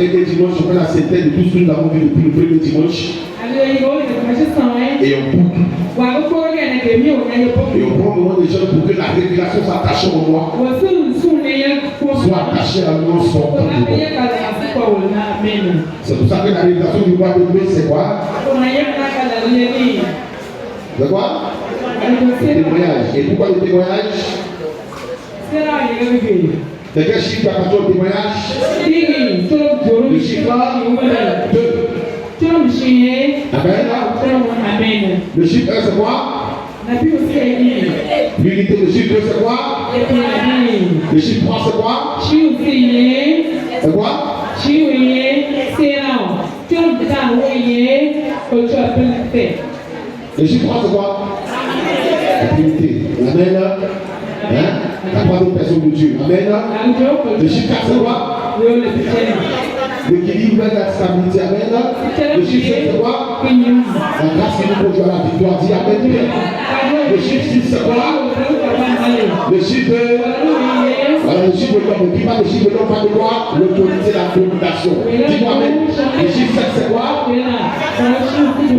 dernier dimanche, on fait la synthèse de tout ce que nous avons vu depuis le premier dimanche. Et on boucle. Et on prend le moment des gens pour que la révélation s'attache en moi. Soit attachée à nous en sortant. C'est pour ça que la révélation du roi de Dieu, c'est quoi? C'est quoi? Le témoignage. Et pourquoi le témoignage? C'est quel chiffre qui appartient au témoignage? Le chiffre 2. Amen. Le chiffre 1 c'est quoi? L'unité. Le chiffre 2 c'est quoi? Le chiffre 3 c'est quoi? C'est quoi? Le chiffre 3 c'est quoi? La Trinité. Amen. Hein? La troisième personne de Dieu. Amen. Le chiffre 4 c'est quoi? L'équilibre et la stabilité. Amen. Le chiffre 7 c'est quoi? La grâce qui nous conduit à la victoire. Dis amen. Le chiffre 6 c'est quoi? Le chiffre 2. Voilà le chiffre de l'homme. Dis pas le chiffre de l'homme, pas de quoi? L'autorité, la domination. Dis-moi amen. Le chiffre 7 c'est quoi? Le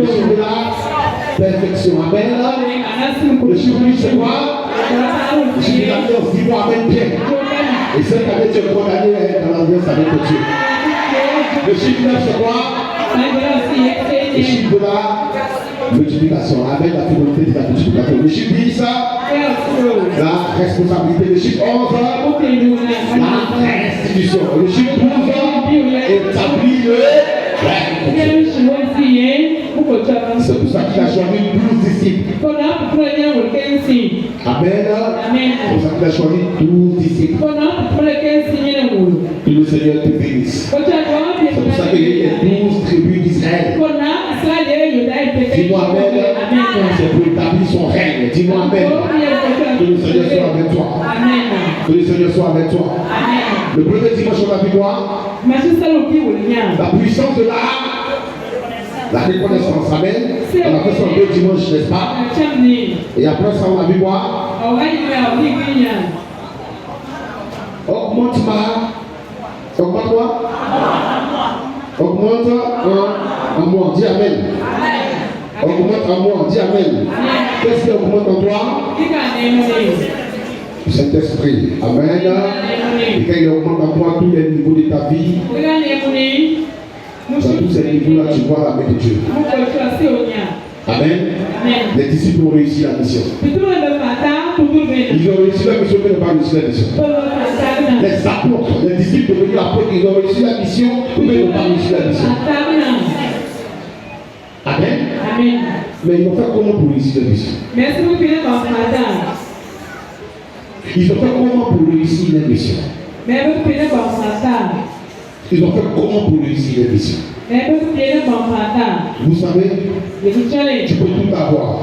chiffre de la perfection. Amen. Le chiffre 8 c'est quoi? Le chiffre de l'alliance. Dis-moi amen bien. Et cette année tu es condamné à être dans l'alliance avec Dieu. Le chiffre 9 c'est quoi? Le chiffre de la multiplication. Amen. La fidélité de la multiplication. Le chiffre 10 ça? La responsabilité. Le chiffre 11 la restitution. Le chiffre 12 établit le règne. C'est pour ça qu'il a choisi 12 disciples. Amen. C'est pour ça qu'il a choisi 12 disciples. Que le Seigneur te bénisse. C'est pour ça qu'il y a 12 tribus d'Israël. Dis-moi amen. C'est pour établir son règne. Dis-moi amen. Que le Seigneur soit avec toi. Que le Seigneur soit avec toi. Le premier dimanche, on a vu quoi? La puissance de la reconnaissance. Amen. On a fait ça en 2 dimanches, n'est-ce pas? Et après ça, on a vu quoi? Augmente quoi? Augmente en moi. Dis amen. Augmente en moi. Dis amen. Qu'est-ce qui augmente en toi? Saint-Esprit. Amen. Et quand il augmente en toi tous les niveaux de ta vie, dans tous ces niveaux-là, tu vois la main de Dieu. Amen. Les disciples ont réussi la mission. Ils ont réussi la mission, mais n'ont pas réussi la mission. Les apôtres, les disciples devenus apôtres, ils ont réussi la mission, mais n'ont pas réussi la mission. Amen. Mais ils ont fait comment pour réussir la mission? Ils ont fait comment pour réussir la mission? Ils ont fait comment pour réussir la mission? Vous savez, tu peux tout avoir.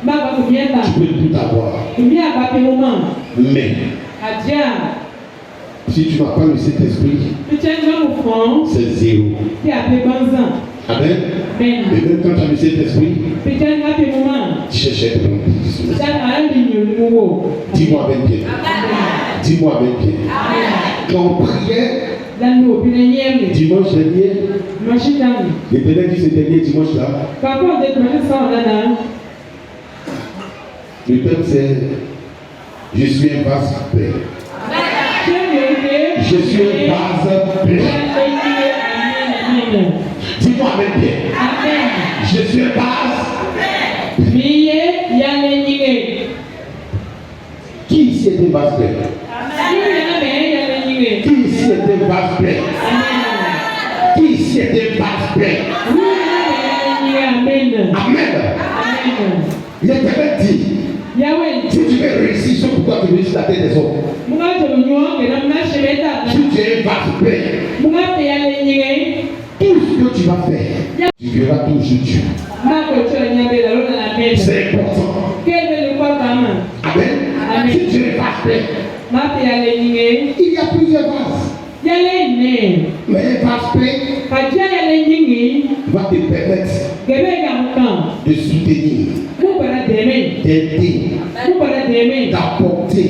Tu peux tout avoir. Mais si tu n'as pas le Saint-Esprit, c'est zéro. Amen. Mais même quand tu as le Saint-Esprit, tu cherches à être rempli. Dis-moi bien. Dis-moi bien. Quand on priait, dimanche dernier, l'Éternel dit ce dernier dimanche là, le thème c'est je suis un vase plein. Je suis un vase plein. Dis-moi amen bien. Je suis un vase. Qui ici est un vase plein? Qui ici est un vase plein? Qui ici est un vase plein? Amen. L'Éternel dit, si tu veux réussir, c'est pourquoi tu réussis la tête des hommes. Si tu es un vase plein, tout ce que tu vas faire, tu verras toujours Dieu. C'est important. Amen. Si tu es un vase plein, il y a plusieurs vases. Mais un vase plein va te permettre de soutenir, d'aider, d'apporter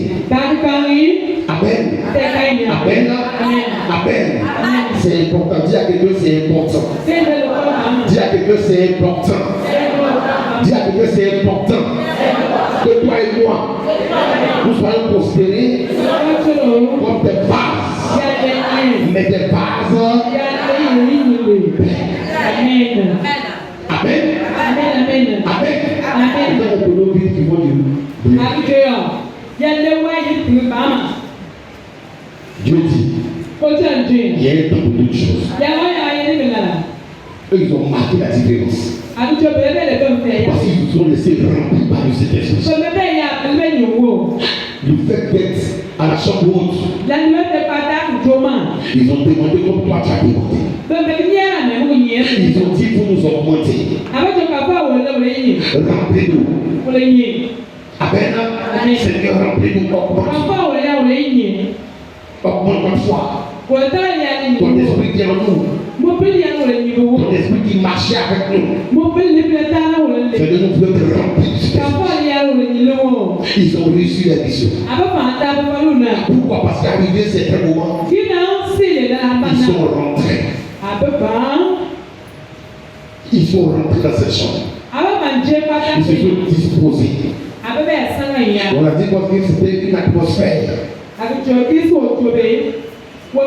à Amen. Amen. Amen. C'est important. Dis à quelqu'un c'est important. Dis à quelqu'un c'est important. Dis à quelqu'un c'est important. Que toi et moi, nous soyons prospérés comme des vases. Mais des vases. Amen. Amen. Amen. Amen. Amen. Dieu dit, il y a un temps pour toutes choses. Eux, ils ont marqué la différence. Parce qu'ils nous ont laissé remplir par le Saint-Esprit. Le fait d'être à la chambre haute, ils ont demandé comme toi tu as demandé. Ils ont dit pour nous augmenter. Remplis-nous. Amen. Seigneur, remplis-nous, augmente. Augmente notre foi. Ton esprit qui est en nous. Ton esprit qui marchait avec nous. C'est de nous être remplis. Ils ont réussi la mission. Pourquoi? Parce qu'arrivé certains moments, ils sont rentrés. Ils sont rentrés dans cette chambre. Ils se sont disposés. On a dit que c'était une atmosphère. On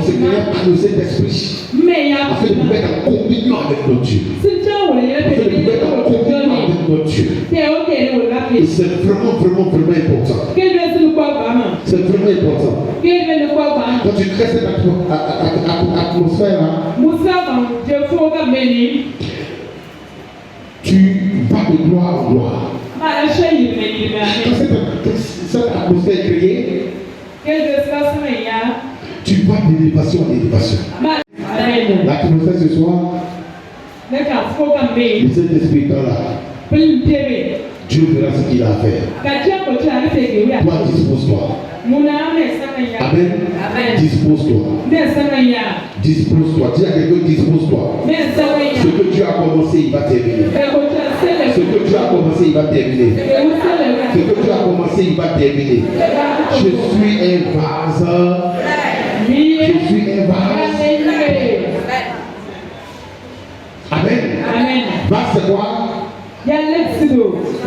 se créait par le Saint-Esprit. Afin de nous mettre en communion avec notre Dieu. Afin de nous mettre en communion avec notre Dieu. Et c'est vraiment important. C'est vraiment important. Quand tu crées cette atmosphère, tu vas de gloire en gloire. Quand cette atmosphère est créée, tu vas d'élévation en élévation. L'atmosphère ce soir, le Saint-Esprit est là. Dieu verra ce qu'il a à faire. Toi, dispose-toi. Amen. Dispose-toi. Dispose-toi. Dis à quelqu'un, dispose-toi. Ce que Dieu a commencé, il va terminer. Ce que Dieu a commencé, il va terminer. Ce que Dieu a commencé, il va terminer. Je suis un vase. Je suis un vase. Amen. Vase c'est quoi?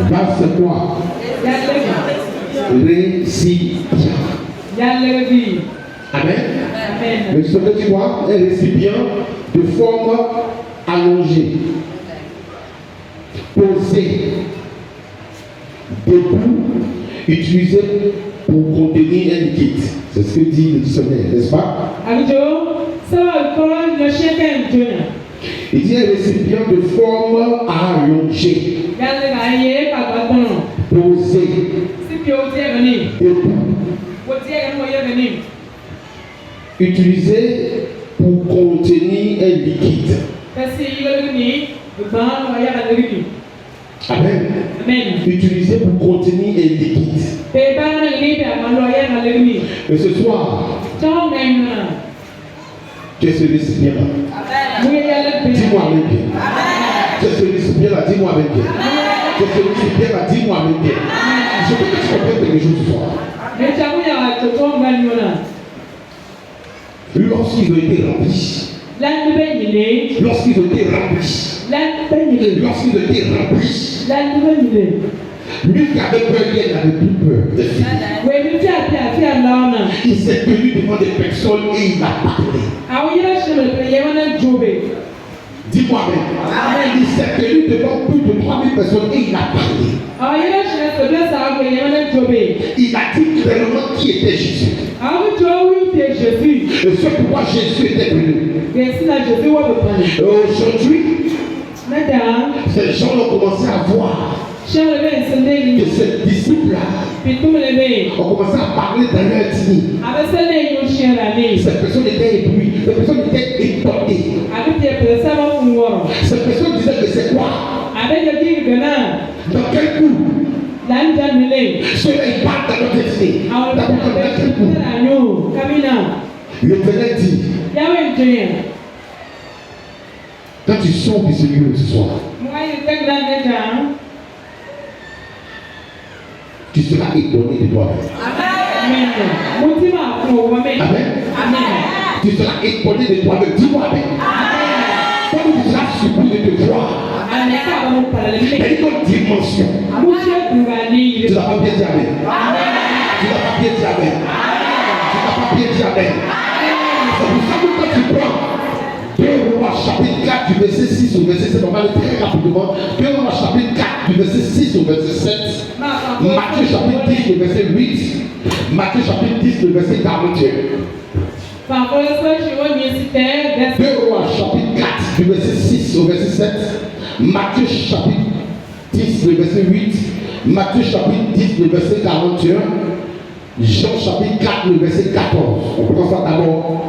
Vase c'est quoi? Récipient. Amen. Mais ce que tu vois, un récipient de forme allongée, posé, debout, utilisé pour contenir un liquide. C'est ce que dit le dictionnaire, n'est-ce pas? Il dit un récipient de forme allongée, posé, debout, utilisé pour contenir un liquide. Amen. Utilisé pour contenir un liquide. Et ce soir, tu es ce récipient-là. Dis-moi avec bien. Tu es ce récipient-là, dis-moi avec bien. Tu es ce récipient-là, dis-moi avec bien. Je veux que tu comprennes quelque chose ce soir. Lorsqu'ils ont été remplis, lorsqu'ils ont été remplis, lui qui avait peur, il n'avait plus peur. Il s'est tenu devant des personnes et il a parlé. Dis-moi même. Il s'est tenu devant plus de 3000 personnes et il a parlé. Il a dit clairement qui était Jésus. Et ce pourquoi Jésus était venu. Aujourd'hui, ces gens ont commencé à voir que ces disciples-là ont commencé à parler dans leur intimité. Ces personnes étaient éblouies, ces personnes étaient étonnées. Ces personnes disaient que c'est quoi? Dans quel coup? Cela il parle dans notre destinée. Dans quel coup? L'Éternel dit, quand tu sors de ce lieu ce soir, tu seras étonné de toi-même. Amen. Tu seras étonné de toi-même. Dis-moi Amen. Comme tu seras surpris de te voir. Dans une autre dimension. Tu n'as pas bien dit Amen. Tu n'as pas bien dit Amen. Tu n'as pas bien dit Amen. C'est pour ça que quand tu prends 2 Rois chapitre 4 du verset 6 au verset 7, on va le très rapidement. 2 Rois chapitre 4 du verset 6 au verset 7. Matthieu chapitre 10 le verset 8. Matthieu chapitre 10 le verset 41. 2 Rois chapitre 4 du verset 6 au verset 7. Matthieu chapitre 10 le verset 8. Matthieu chapitre 10 le verset 41. Jean chapitre 4 le verset 14. On commence ça d'abord.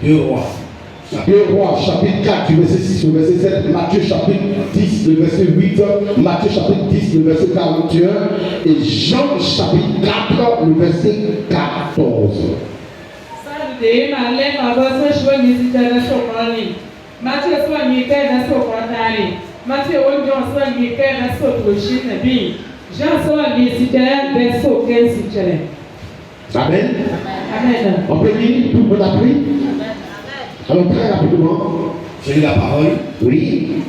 2 Rois chapitre 4 du verset 6 au verset 7. Matthieu chapitre 10 le verset 8. Matthieu chapitre 10 le verset 41. Et Jean chapitre 4 le verset 14. Amen. On peut lire, tout le monde a pris. Alors très rapidement, j'ai lu la parole. Oui.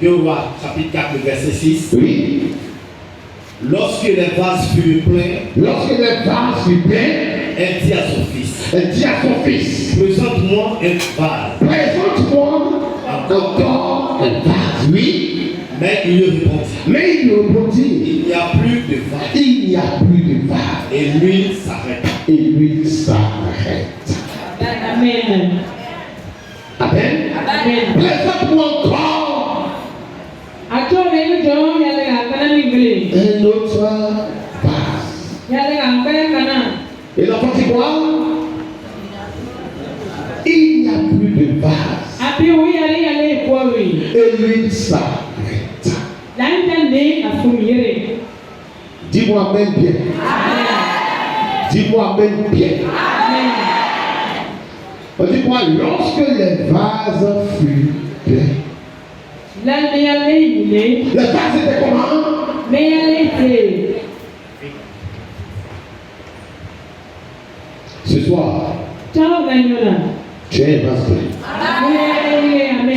2 Rois chapitre 4 le verset 6. Oui. Lorsque les vases furent pleins, elle dit à son fils, présente-moi un vase. Encore un vase. Oui. Mais il lui répondit, il n'y a plus de vase. Et l'huile s'arrête. Amen. Présente-moi encore un autre vase. Et l'enfant dit quoi? Il n'y a plus de vase. Et l'huile s'arrête. Dis-moi Amen bien. Dis-moi Amen bien. Dis-moi, lorsque les vases furent pleins. Les vases étaient comment? Ce soir, tu as un vase plein.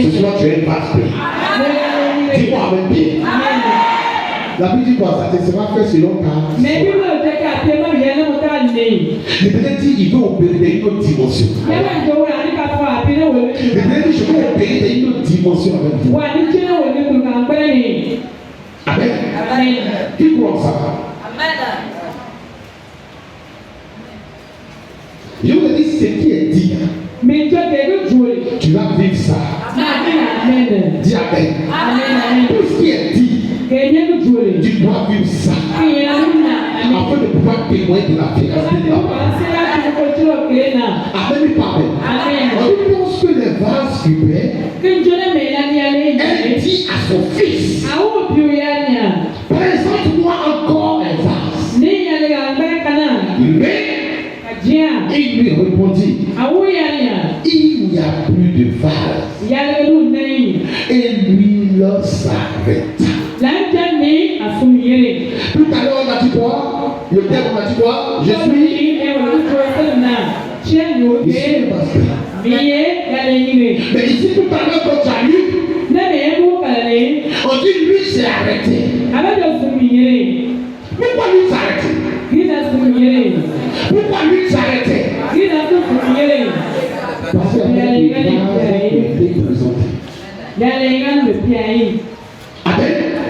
Ce soir, tu as un vase plein. Dis-moi Amen bien. La Bible dit quoi? Ça te sera fait selon ta. Mais peut-être il veut opérer dans une autre dimension. Mais peut-être je veux opérer dans une autre dimension avec vous. Amen. Qui croit ça? Je vous dis ce qui est dit. Tu vas vivre ça. Dis Amen. Tout ce qui est dit. Tu dois vivre ça afin de pouvoir témoigner de la véracité de la parole. Amen, Papa. On pense que les vases humains, elle dit à son fils, présente-moi encore un vase. Mais il lui répondit, il n'y a plus de vase. Et l'huile s'arrêta. Tout à l'heure, on a dit quoi? Le terme, on a dit quoi? Je suis le pasteur. Mais ici, tout à l'heure, quand tu as lu, on dit lui s'est arrêté. Pourquoi lui s'est arrêté? Pourquoi lui s'est arrêté? Parce qu'il y a été présenté.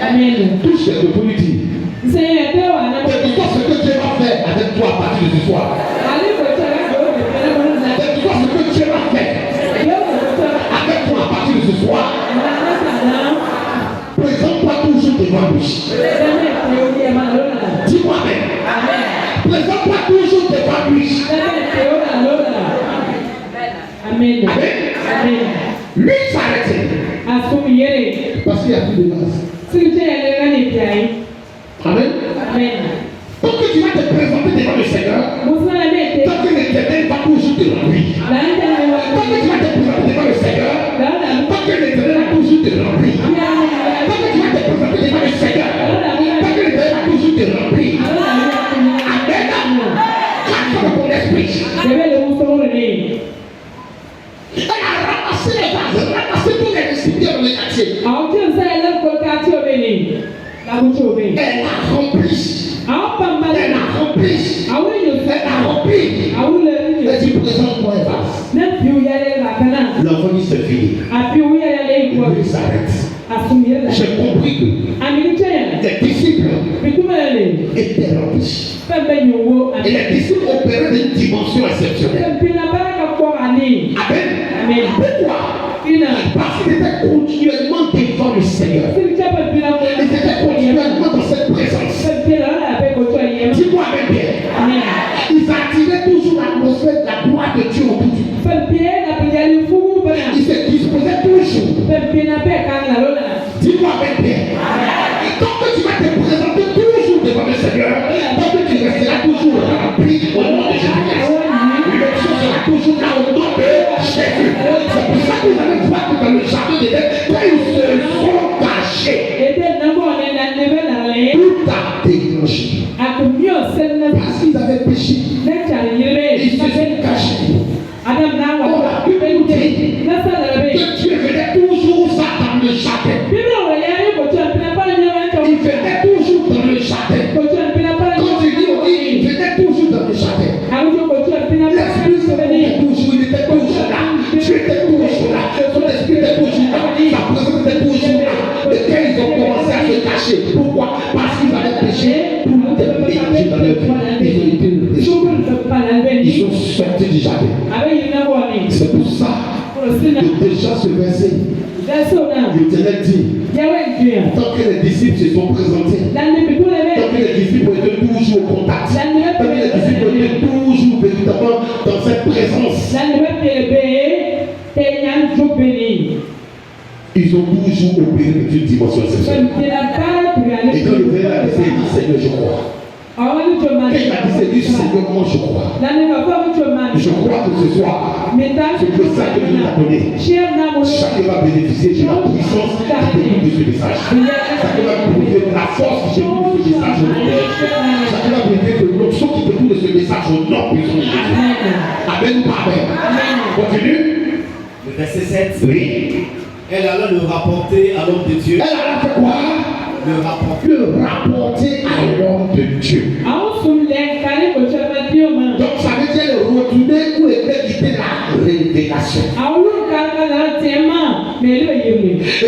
Amen. Tout ce que vous lui dites. C'est quoi ce que Dieu va faire avec toi à partir de ce soir? C'est quoi ce que Dieu va faire avec toi à partir de ce soir? Présente-toi toujours devant lui. Dis-moi Amen. Présente-toi toujours devant lui. Amen. Lui s'arrêtait. Parce qu'il y a plus de base. Amen. Donc tu vas te présenter devant le Seigneur. Tant que l'Éternel va toujours te remplir. Tant que tu vas te présenter devant le Seigneur. Tant que l'Éternel va toujours te remplir. Tant que tu vas te présenter devant le Seigneur. Tant que rempli. Elle a rempli. Elle dit présente-moi un vase. L'enfant dit c'est fini. Il s'arrête. J'ai compris que les disciples étaient remplis. Et les disciples opéraient d'une dimension exceptionnelle. Amen. Pourquoi? Parce qu'ils étaient continuellement devant le Seigneur. Ils étaient continuellement dans cette présence. Dis-moi bien. Ils attiraient toujours l'atmosphère de la gloire de Dieu autour d'eux. Ils se disposaient toujours. Dis-moi bien. Tant que tu vas te présenter toujours devant le Seigneur, tant que tu resteras toujours rempli au nom de Jésus-Christ. L'élection sera toujours là au nom de Jésus. C'est pour ça que vous allez voir que dans le jardin d'Éden, quand ils se sont cachés, tout a déclenché. Parce qu'ils avaient péché. Ils se sont cachés. On a pu nous dire que Dieu venait toujours ça dans le jardin. Il venait toujours dans le jardin. Quand tu dis, on dit, il venait toujours dans le jardin. L'Esprit Saint était toujours, il était toujours là. Dieu était toujours là. Son esprit était toujours là. Sa présence était toujours là. Et quand ils ont commencé à se cacher, pourquoi? Parce qu'ils avaient péché. Tout le monde était péché dans leur vie. Ils ont été péchés. Ils sont sortis du jardin. C'est pour ça que déjà ce verset, l'Éternel dit, tant que les disciples se sont présentés, tant que les disciples étaient toujours au contact, tant que les disciples étaient toujours véritablement dans cette présence, ils ont toujours opéré d'une dimension exceptionnelle. Et quand le verre a dit, Seigneur, je crois. Quand il a dit, Seigneur, moi je crois. Je crois que ce soir, c'est le ça que Dieu t'a donné. Chacun va bénéficier de la puissance qui débute de ce message. Chacun va bénéficier de la force qui débute de ce message au nom de Jésus. Chacun va bénéficier de l'option qui débute de ce message au nom puissant de Jésus. Amen ou pas amen? Continue. Le verset 7. Oui. Elle alla le rapporter à l'homme de Dieu. Elle a fait quoi? Le rapporter. Le rapporter à l'homme de Dieu. Donc ça veut dire retourner où était quitté la révélation. Et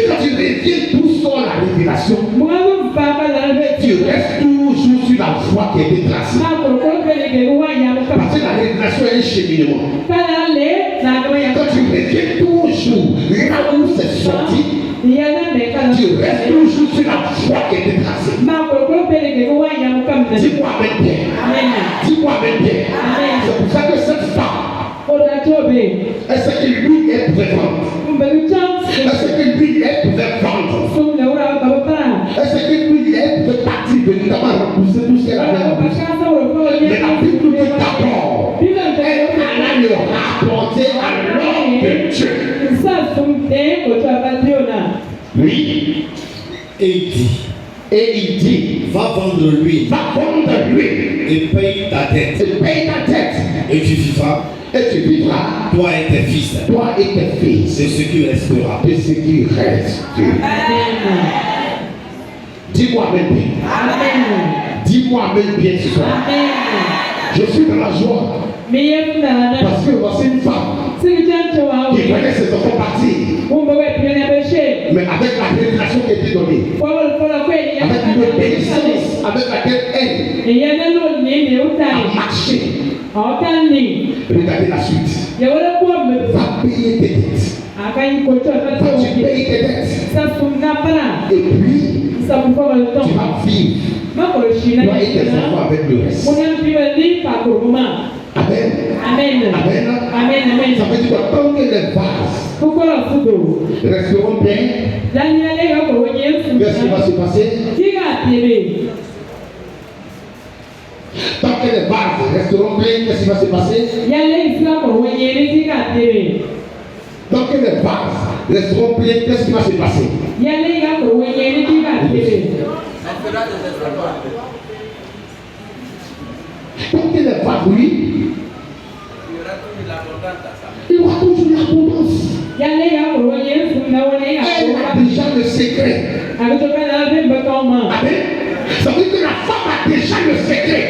quand tu reviens tout seul à la révélation, tu restes toujours sur la voie qui a été tracée. Parce que la révélation est un cheminement. Quand tu reviens toujours là où c'est sorti, tu restes toujours sur la voie qui a été tracée. Dis-moi avec bien. Dis-moi avec bien. C'est pour ça que cette femme, est-ce que lui est présente? Est-ce que lui est vendre? Est-ce que lui est parti véritablement repousser tout ce qu'elle avait repoussé? Mais la Bible nous dit d'abord, elle alla le rapporter à l'homme de Dieu. Oui. Et il dit, va vendre l'huile. Va vendre l'huile. Et paye ta dette. Et paye ta dette. Et tu vivras. Et tu vivras. Toi et tes fils. Toi et tes fils. C'est ce qui restera. C'est ce qui reste. Dis-moi même bien. Dis-moi même bien ce soir. Je suis dans la joie. Parce que voici une femme qui voyait ses enfants partir. Mais avec la révélation qui était donnée, avec une obéissance avec laquelle elle a marché. Regardez la suite. Va payer tes dettes. Va tu payer tes dettes. Et puis, tu vas vivre. Toi et tes enfants avec le reste. Amen. Amen. Amen. Ça veut dire que tant que les vases resteront pleins, qu'est-ce qui va se passer? Tant que les vases resteront pleins, qu'est-ce qui va se passer? Tant que les vases resteront pleins, qu'est-ce qui va se passer? Tant que les vases, oui, il y aura toujours l'abondance. Elle a déjà le secret. Amen. Ça veut dire que la femme a déjà le secret.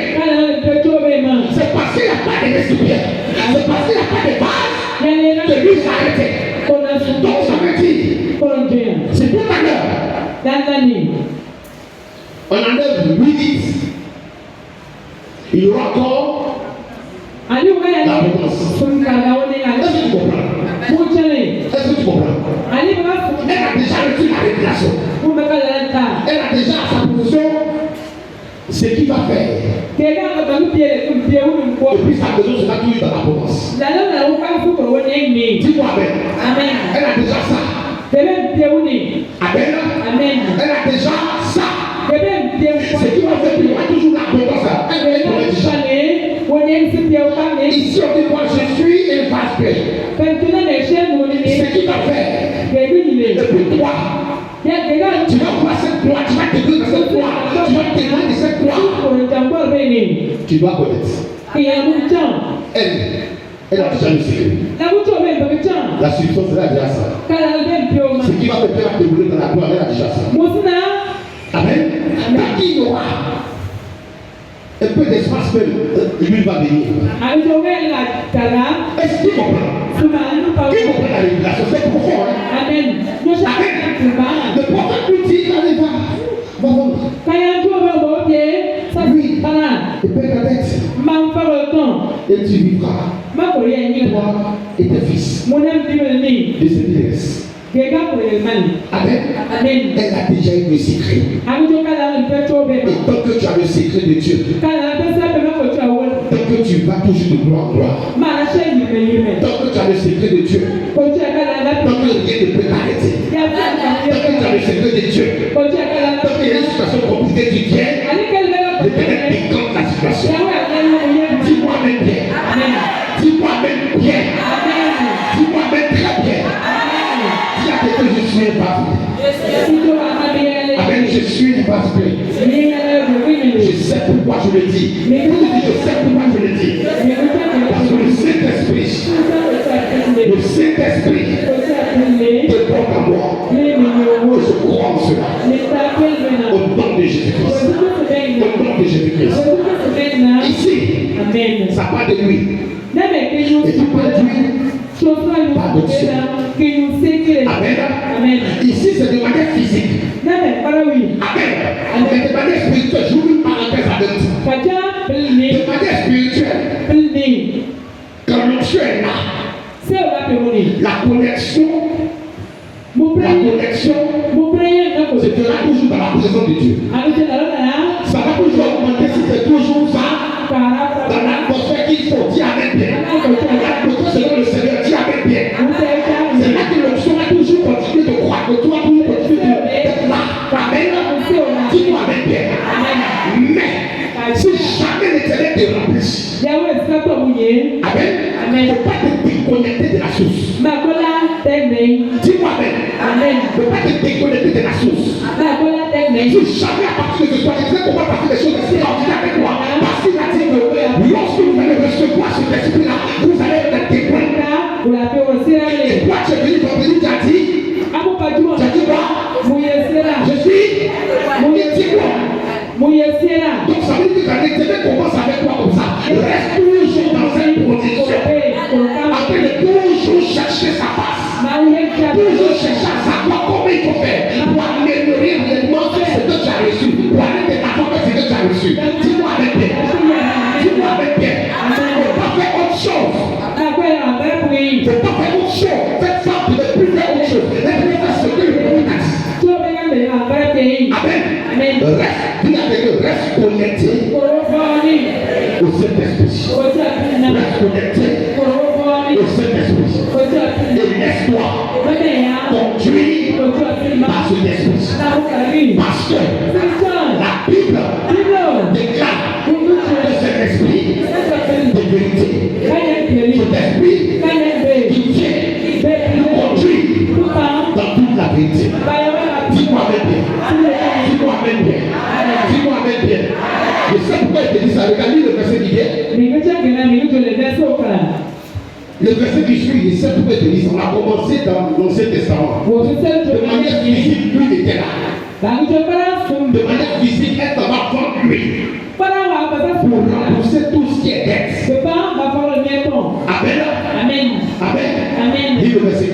encore l'abondance. Est-ce que tu comprends? Est-ce que tu comprends? Elle a déjà reçu la révélation. Elle a déjà à sa position ce qu'il va faire. Et puis sa maison sera toujours dans l'abondance. Dis-moi Amen. Elle a déjà ça. Amen. Elle a déjà ça. Ce qui va faire qu'il y aura toujours l'abondance. Ici on dit moi je suis une vase pleine. Ce qui va faire. Et puis toi. Tu vas voir cette gloire, tu vas te donner cette gloire, tu vas te donner de cette gloire. Tu dois connaître. Elle a déjà le secret. La substance, elle a déjà ça. Ce qui va te faire te brûler dans la gloire, elle a déjà ça. Amen. Tant qu'il y aura un peu d'espace que lui va venir. Est-ce qu'il comprend? Qui comprend la révélation? C'est profond. Amen. Le prophète lui dit, allez, va vendre. Oui, et paie ta dette. Et tu vivras. Toi et tes fils. De ce qui reste. Amen. Elle a déjà eu le secret. Et tant que tu as le secret de Dieu, tant que tu vas toujours de gloire en gloire, tant que tu as le secret de Dieu, tant que rien ne peut t'arrêter, tant que tu as le secret de Dieu, tant qu'il y a une situation compliquée, tu viens, l'Éternel décante la situation. Dis-moi même bien. Dis-moi même bien. Dis-moi même très bien. Que je suis un vase plein. Amen, je suis un vase plein. Je sais pourquoi je le dis. Je sais pourquoi je le dis. Parce que le Saint-Esprit te porte à moi. Et je crois en cela. Au nom de Jésus-Christ. Au nom de Jésus-Christ. Ici, ça parle de lui. Et tu parles de lui. Pas d'option. Amen. Ici, c'est de manière physique. Amen. Mais de manière spirituelle, j'ouvre une parenthèse avec toi. De manière spirituelle, quand l'onction est là, la connexion se fera toujours dans la présence de Dieu. Ça va toujours augmenter si c'est toujours ça. Dans l'atmosphère qu'il faut, dis Amen bien. L'atmosphère selon le Seigneur, dis Amen bien. C'est là que l'onction va toujours continuer de croire, que tu vas toujours continuer d'être là. Amen. Dis-moi Amen bien. Mais, si jamais l'Éternel te remplisse, Amen, il ne faut pas te déconnecter de la source. Dis-moi Amen. Il ne faut pas te déconnecter de la source. Si jamais à partir de ce soir, je sais comment passer des choses extraordinaires avec moi. Parce qu'il a dit que lorsque vous allez recevoir cet esprit-là, vous allez être témoin. Et toi, tu es venu vendredi, tu as dit quoi? Je suis témoin. Donc ça veut dire que quand l'Éternel commence avec toi comme ça, reste toujours dans cette position. Après de toujours chercher sa face. Toujours chercher à savoir comment il faut faire pour améliorer réellement ce que tu as reçu. Pour aller de l'avant avec ce que tu as reçu. Dis-moi avec bien. Dis-moi avec bien. Il ne faut pas faire autre chose. Il ne faut pas faire autre chose. Faites ça pour ne plus faire autre chose. Ne plus faire ce que le monde a dit. Amen. Reste connecté au Saint-Esprit. Reste connecté au Saint-Esprit. Et laisse-toi conduire par cet esprit. Parce que la Bible déclare que cet esprit de vérité, cet esprit qui vient nous conduire dans toute la vérité. Dis-moi même bien. Dis-moi même bien. Dis-moi même bien. Je sais pourquoi il te dit ça. Regarde le verset qui vient. Le verset qui suit, je sais pourquoi il te dit ça. On a commencé dans l'Ancien Testament. De manière physique, lui il était là. De manière physique, elle va vendre lui. Pour rembourser tout ce qui est dette. Amen. Amen. Amen. Lis le verset.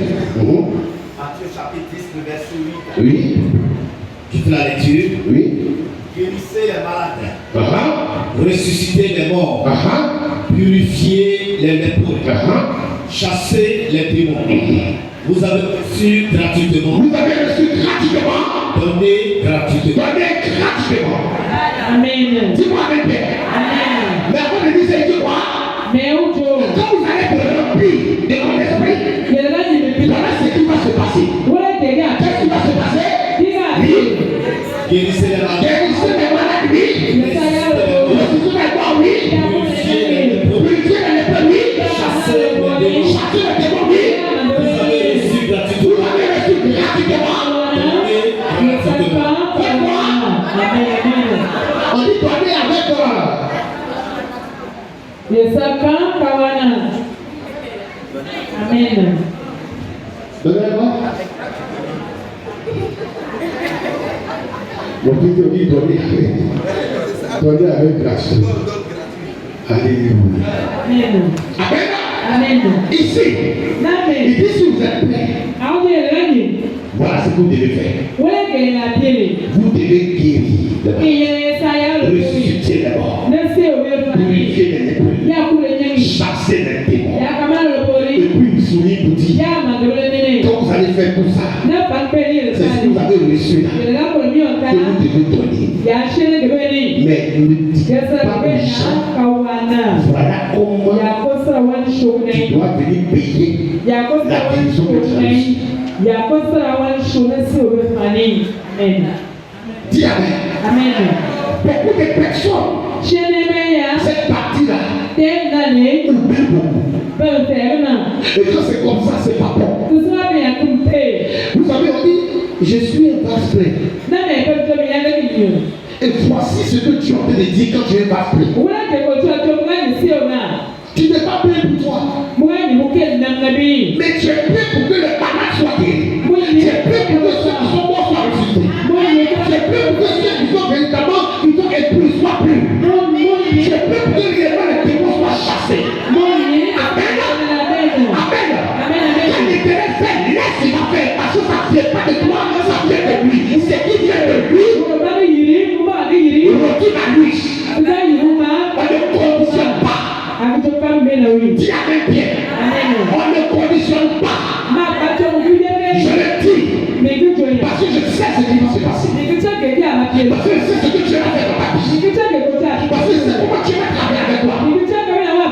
Matthieu chapitre 10, le verset 8. Oui. Tu fais la lecture. Oui. Guérissez les malades. ressusciter les morts, purifier les lépreux, chasser les démons. Vous avez reçu gratuitement. Vous avez reçu gratuitement. Donné gratuitement. Donné gratuitement. Amen. Dis-moi avec paix. Amen. Mais avant de dire tu crois, Mais où tu quand vous allez te remplir de mon esprit, voilà ce qui va se passer. Qu'est-ce qui va se passer? Guérissez les malades. Guérissez les malades, oui. Ressuscitez les morts, oui. Purifiez les lépreux, oui. Chassez les démons. Chassez les démons, oui. Vous avez reçu Vous gratuitement. avez reçu gratuitement. Donné gratuitement. On dit donner avec Amen. donnez-moi. Mon petit dit donner avec. Donner avec grâce. Alléluia. Amen. Amen. Amen. Ici, il dit si vous êtes prêts, voilà ce que vous devez faire. Vous devez guérir d'abord. Ressusciter d'abord. Purifier les lépreux. Chasser les démons. Et puis vous souriez pour dire, quand vous allez faire tout ça, c'est ce que vous avez reçu là, que vous devez donner. Mais ne dites pas aux gens, voilà comment tu dois venir payer la guérison que tu as reçue. Dis Amen. Amen. Beaucoup de personnes, cette partie-là, oublient beaucoup. Et quand c'est comme ça, c'est pas bon. Vous savez, on dit, je suis un vase plein. Et voici ce que tu es en train de dire quand tu es un vase plein. Tu n'es pas plein pour toi. Mais tu es prêt pour que les malades soient guéris. Tu es prêt pour que ceux qui sont morts soient ressuscités. Tu es prêt pour que ceux qui sont véritablement, qui sont épris, soient pris. Tu es prêt pour que réellement les démons soient chassés. Amen. Quand l'Éternel fait, laisse il va faire. Parce que ça ne vient pas de toi, ça vient de lui. Ce qui vient de lui, retourne à lui. On ne conditionne pas. Dis avec bien. On ne conditionne pas. Je le dis. Parce que je sais ce qui va se passer. Parce que je sais ce que tu vas faire dans ta vie. Parce que c'est comment tu vas travailler avec toi.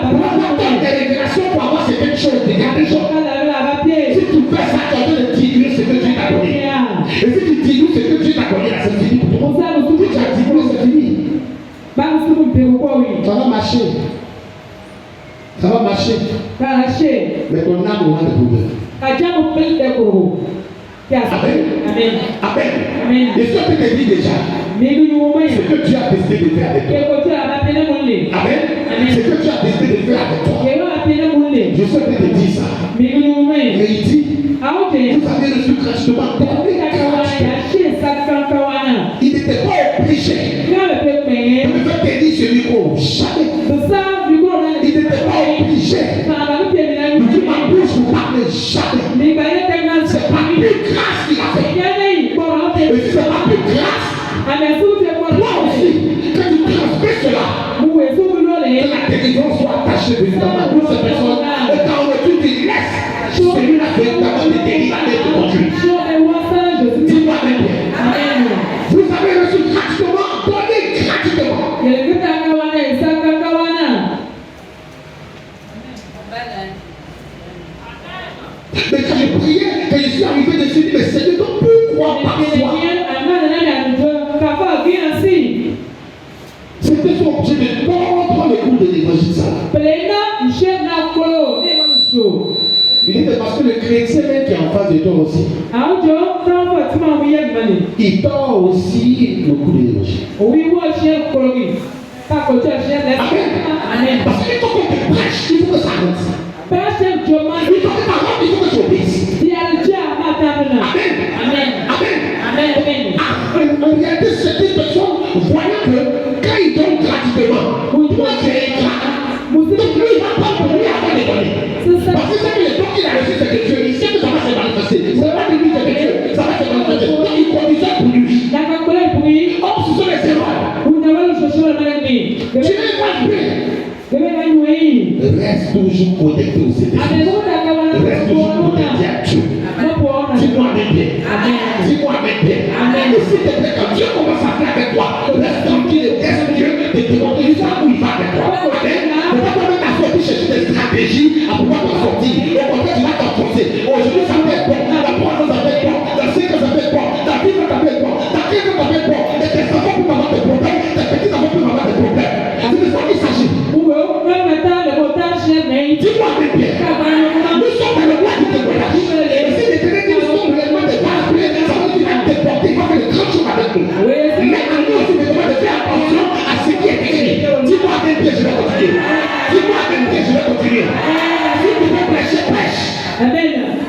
Pour avoir des révélations, pour avoir certaines choses, des gars, des gens. Si tu fais ça, tu es en train de diluer ce que Dieu t'a donné. Et si tu dilues ce que Dieu t'a donné, là, c'est fini pour toi. Si tu as dilué, c'est fini. Ça va marcher. Ça va marcher. Mais ton âme aura des problèmes. Amen. Et ce que tu te dis déjà, ce que Dieu a décidé de faire avec toi. Amen. Ce que tu as décidé de faire avec toi. Je sais que tu te dis ça. Mais il dit, vous avez reçu gratuitement. Il n'était pas obligé de me faire tenir ce micro. Jamais. Il n'était pas obligé. Il dit ma bouche ne parle jamais. C'est pas plus grâce qu'il a fait. Et c'est pas plus grâce. Toi aussi, quand tu transmets cela, que la délivrance soit attachée véritablement pour cette personne. Et quand on retourne, tu laisses celui-là véritablement te délivrer et te conduire. Dis-moi avec bien. Vous avez reçu gratuitement, donnez gratuitement. Mais quand je priais, quand je suis arrivé de se dire, mais Seigneur, donc pourquoi parfois c'était son objet de prendre le cours de l'évangile ça. Il dit parce que le chrétien même qui est en face de toi aussi, il tord aussi le cours de l'évangile. Amen. Parce que quand on te prêche, il faut que ça rentre. Il faut que ta robe, il faut que tu obéisses. Amen. En réalité, certaines personnes, voyant que quand ils donnent gratuitement, toi tu es ingrat. Donc lui, il va pas pour lui avoir les données. Parce que c'est que le don qu'il a reçu, c'est que Dieu, il sait que ça va se manifester. C'est pas de lui, c'est que Dieu, ça va se manifester. Donc il conditionne pour lui. Or, ce sont les erreurs. Tu Reste toujours connecté au Seigneur. Reste toujours connecté à Dieu. Dis-moi avec bien. Dis-moi avec bien. Et s'il te plaît, quand Dieu commence à faire avec toi, reste tranquille et laisse Dieu te demander jusqu'à où il va avec toi. Amen. Ne va pas mettre à sortir chercher des stratégies à pouvoir t'en sortir. Au contraire, tu vas t'enfoncer. Aujourd'hui, ça va être bon. La prochaine, ça va être bon. La cinquième, ça va être bon. Ta vie, ça va être bon. Ta quinze, ça va être bon. Et tes enfants peuvent avoir des problèmes. Tes petits enfants peuvent avoir des problèmes. C'est de ça qu'il s'agit. Dis-moi avec bien. Nous sommes dans le roi du témoignage. Et si les ténèbres nous sont réellement des parapluies, ça veut dire qu'il va te porter, il va faire de grandes choses avec nous. Mais à nous aussi, nous devons faire attention à ce qui est écrit. Dis-moi avec bien, je vais continuer. Dis-moi avec bien, je vais continuer. Si tu veux prêcher, prêche. Amen.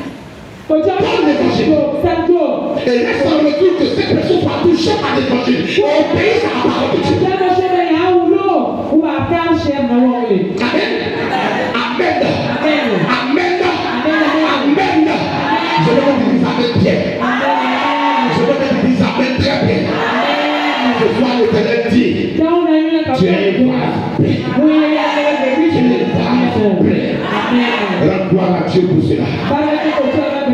Parle l'évangile. Et laisse en retour que ces personnes soient touchées par l'évangile. Obéissent à la parole de Dieu. Amen. Amen. Amen. Amen. Je veux que tu dises amen bien. Je veux que tu dises amen très bien. Ce soir, l'Éternel dit, tu es une vase pleine. Tu es une vase pleine. Rends gloire à Dieu pour cela.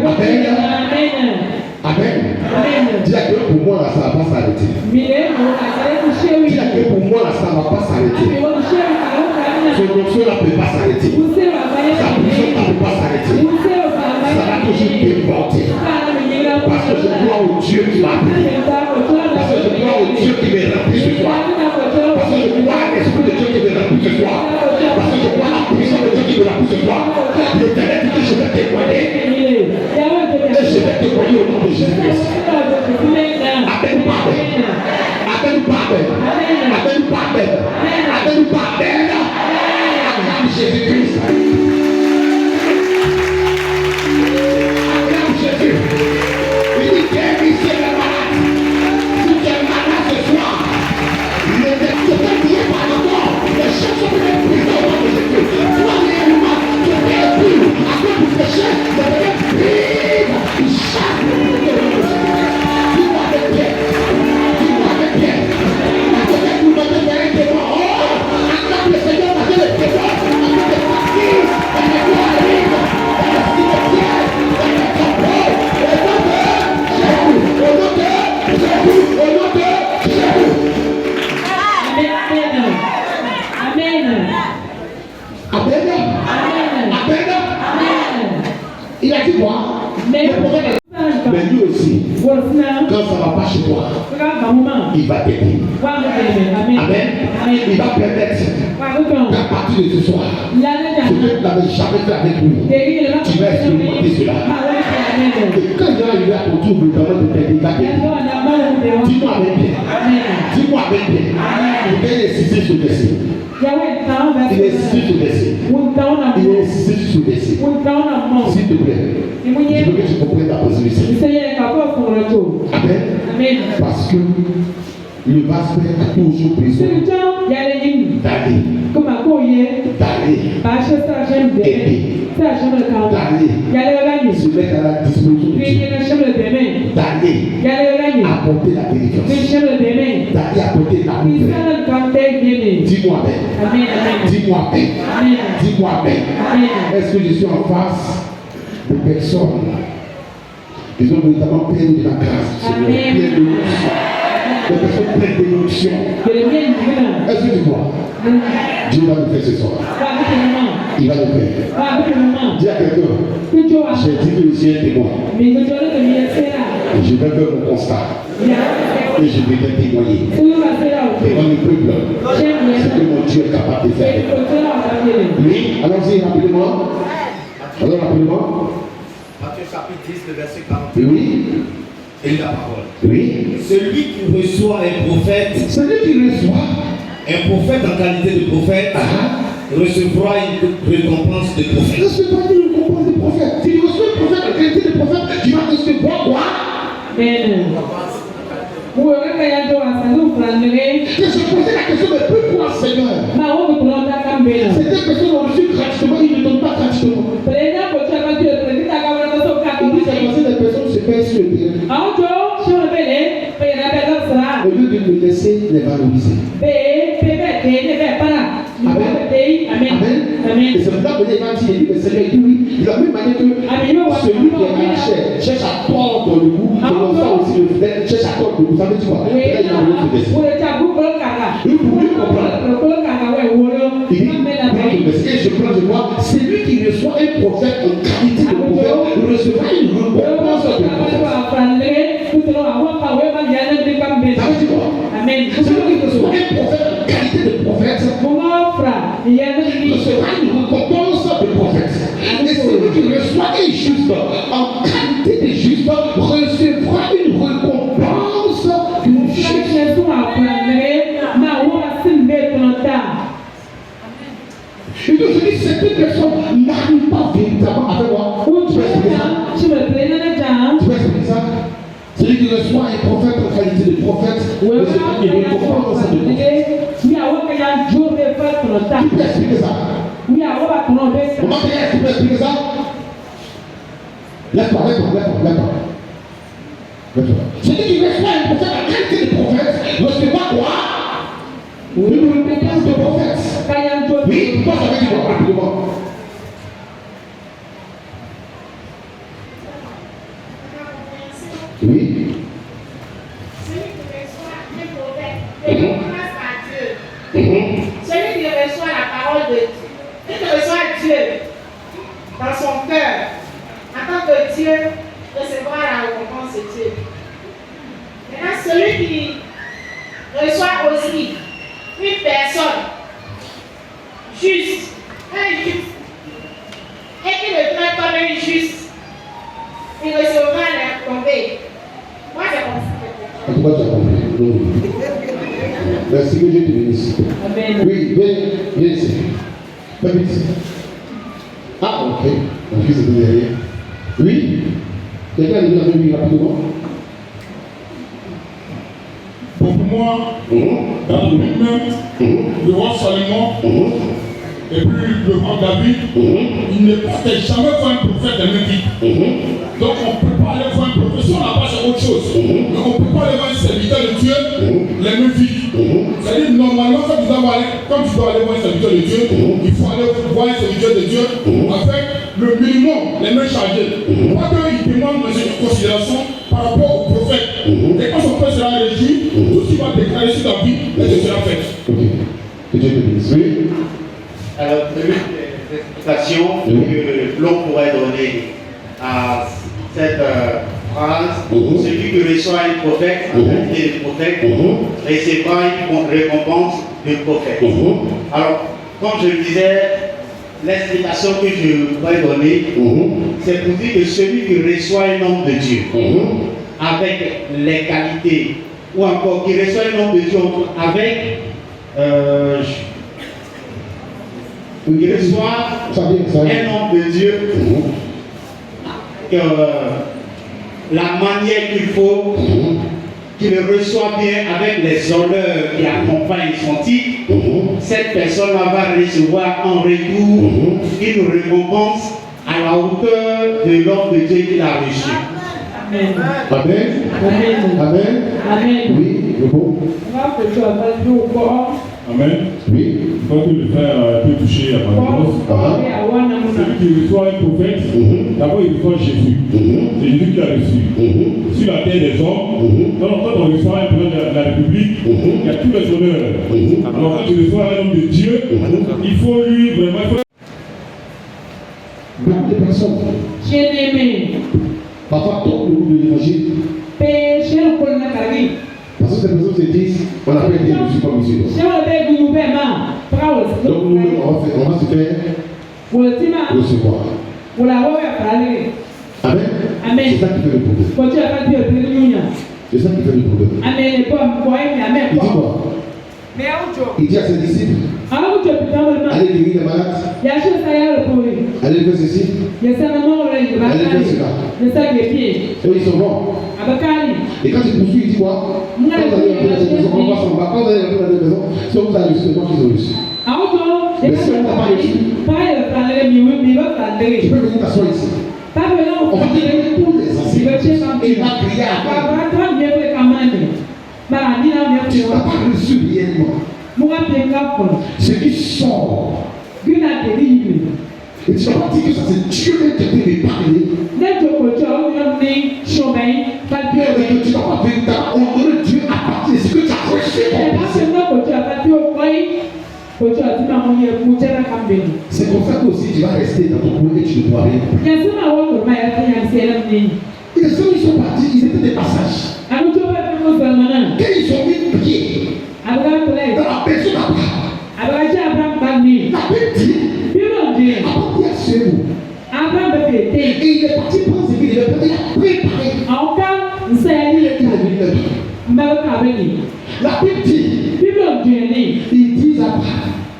Amen. Amen. Dis à Dieu, pour moi, là, ça ne va pas s'arrêter. Dis à Dieu, pour moi, là, ça ne va pas s'arrêter. Son onction là ne peut pas s'arrêter. Sa puissance ne peut pas s'arrêter. Ça va toujours déporter. Parce que je crois au Dieu qui m'a appelé. Parce que je crois au Dieu qui me remplit ce soir. Parce que je crois à l'Esprit de Dieu qui me remplit ce soir. Parce que je crois à la puissance de Dieu qui me remplit ce soir. L'Éternel dit que je vais témoigner. Et je vais témoigner au nom de Jésus-Christ. Amen. Amen. Amen. Amen. Amen. Jésus-Christ. Acclame Jésus. Il dit guérissez les malades. Si tu es malade ce soir, ne te fais lier par la mort. Les choses sont les prisons au nom de Jésus. Toi, réellement, tu es pur. À cause du péché, tu es pur. Il chasse le péché au nom de Jésus. Dis-moi avec bien. Dis-moi avec bien. Peut-être que vous me donnez un témoin. Oh, acclame le Seigneur parce que le témoin. Il a dit quoi? Mais lui aussi, quand ça ne va pas chez toi, il va t'aider. Amen. Il va permettre qu'à partir de ce soir, ce que tu n'avais jamais fait avec lui, tu vas expérimenter cela. Et quand il va arriver à ton tour, notamment de t'aider, il va t'aider. Dis-moi avec bien. Dis-moi avec bien. Il est insisté sur le dessin. Il est insisté sur le dessin. Il est insisté sur le dessin. S'il te plaît, je veux que tu comprennes ta position. Amen. Parce que le vase plein a toujours besoin d'aller, d'aller se mettre à la disposition de Dieu, d'aller apporter la délivrance, d'aller apporter la nouvelle. Dis-moi Amen. Dis-moi Amen. Dis-moi Amen. Est-ce que je suis en face de personnes qui ont notamment plein de la grâce, plein de l'onction, des personnes pleines d'émotions? Est-ce que tu vois? Dieu va le faire ce soir. Il va le faire. Dis à quelqu'un, j'ai dit que je suis un témoin. Je vais faire mon constat. Et je vais te témoigner. Et on ne peut plus. C'est que mon Dieu est capable de faire. Oui, allons-y rapidement. Alors rapidement. Matthieu chapitre 10, le verset 40. Oui. Et la parole. Oui. Celui qui reçoit un prophète. Celui qui reçoit un prophète en qualité de prophète recevra une récompense de prophète. Ne sais pas une récompense de prophète. Si tu reçois un prophète en qualité de prophète, tu vas recevoir quoi? Je se posais la question de pourquoi Seigneur? Certaines personnes ont reçu gratuitement, ils ne donnent pas gratuitement. C'est des personnes qui se pèsent sur le terrain. Au lieu de me laisser les valoriser. Amen. Amen. Et c'est pour ça que les gens disent, le Seigneur dit oui, de la même manière que celui qui est à la chair cherche à tordre le goût, c'est comme ça aussi le fidèle cherche à tordre le goût. Ça veut dire quoi? Il y a un autre verset. Nous pouvons comprendre. Il dit, et je prends de moi, celui qui reçoit un prophète en qualité de prophète, recevra une récompense de prophète. Ça veut dire quoi? Amen. Celui qui reçoit un prophète en qualité de prophète, recevra une récompense de prophète. Et celui qui reçoit un juste en qualité de juste recevra une récompense de juste. Et donc je dis, cette personne n'arrive pas véritablement avec moi. Tu peux expliquer ça? Tu peux expliquer ça? Celui qui reçoit un prophète en qualité de prophète, recevra une récompense de prophète. Tu peux expliquer ça? Comment tu peux expliquer ça? Lève-toi. Celui qui reçoit un prophète en qualité de prophète, recevra quoi? Une récompense de prophète. Oui, pourquoi ça veut dire quoi? Rapidement. Oui. Celui qui reçoit un prophète et qui passe à Dieu. Celui qui reçoit la parole de Dieu, celui qui reçoit Dieu dans son cœur, en tant que Dieu, recevra la récompense de Dieu. Maintenant, celui qui reçoit aussi une personne juste, un juste, et qui le traite comme un juste, il recevra la tombée. Moi, j'ai compris. En tout cas, tu as compris. Merci que Dieu te bénisse. Amen. Oui, viens ici. Pas vite. Ah, ok. Mon fils est derrière. Oui. Quelqu'un a dit la même rapidement. Pour moi, dans le même, le roi Salomon, et puis le roi David, il ne portait jamais voir un prophète de même vie. Donc on ne peut pas aller voir un professeur là-bas, c'est autre chose. Mais on ne peut pas aller voir un serviteur de Dieu, les mêmes vies. C'est-à-dire, normalement, quand tu dois aller voir un serviteur de Dieu, il faut aller voir un serviteur de Dieu avec le minimum, les mains chargées. Pas qu'il demande une considération par rapport au prophète. Et quand son père sera régi, tout ce qu'il va déclarer sur ta vie, ce sera fait. Ok. Que Dieu te bénisse. Oui. Alors, une explication que l'on pourrait donner à cette phrase, celui qui reçoit un prophète, en qualité de prophète, recevra une récompense de prophète. Alors, comme je le disais, l'explication que je pourrais donner, c'est pour dire que celui qui reçoit un homme de Dieu, avec les qualités, ou encore qui reçoit un homme de Dieu avec il reçoit un homme de Dieu la manière qu'il faut, qu'il le reçoit bien avec les honneurs qui accompagnent son titre, cette personne-là va recevoir en retour une récompense à la hauteur de l'homme de Dieu qu'il a reçu. Amen. Amen. Amen. Amen. Amen. Oui, le bon. Amen. Oui. Quand le frère peut toucher à ma réponse, celui qui reçoit un prophète, d'abord il reçoit Jésus. C'est Jésus qui l'a reçu. Sur la terre des hommes, quand on reçoit un prophète de la République, il y a tous les honneurs. Alors quand tu reçois un homme de Dieu, il faut lui vraiment. Beaucoup de personnes, parfois tombent le goût de l'évangile. Parce que ces personnes se disent, on n'a pas été reçu comme musulman. Donc nous-mêmes, on va se faire recevoir. Amen. Amen. C'est ça qui fait le problème. C'est ça qui fait le problème. Il dit quoi? Il dit à ses disciples, allez guérir les malades, allez faire ceci, allez faire cela. Et ils sont bons. Et quand il poursuit, il dit quoi? Quand vous allez entrer dans cette maison, on va s'en battre. Quand vous allez entrer dans cette maison, si vous avez reçu, c'est moi qui ai reçu. Mais si on n'a pas reçu, tu peux venir t'asseoir ici. On va te donner tous les enseignements. Il va crier à toi. Tu n'as pas reçu réellement. Ce qui sort Et tu vas pas dire que ça c'est Dieu qui t'a parlé. Et que tu vas pas véritablement honorer Dieu à partir de ce que tu as reçu. C'est comme ça que aussi tu vas rester dans ton coin et tu ne dois rien. Et les hommes ils sont partis, ils étaient des passages. Quand ils ont mis pied dans la personne d'Abraham, la Bible dit, Abraham dit à ce mot. Et il est parti prendre ce qu'il avait préparé. La Bible dit, ils disent à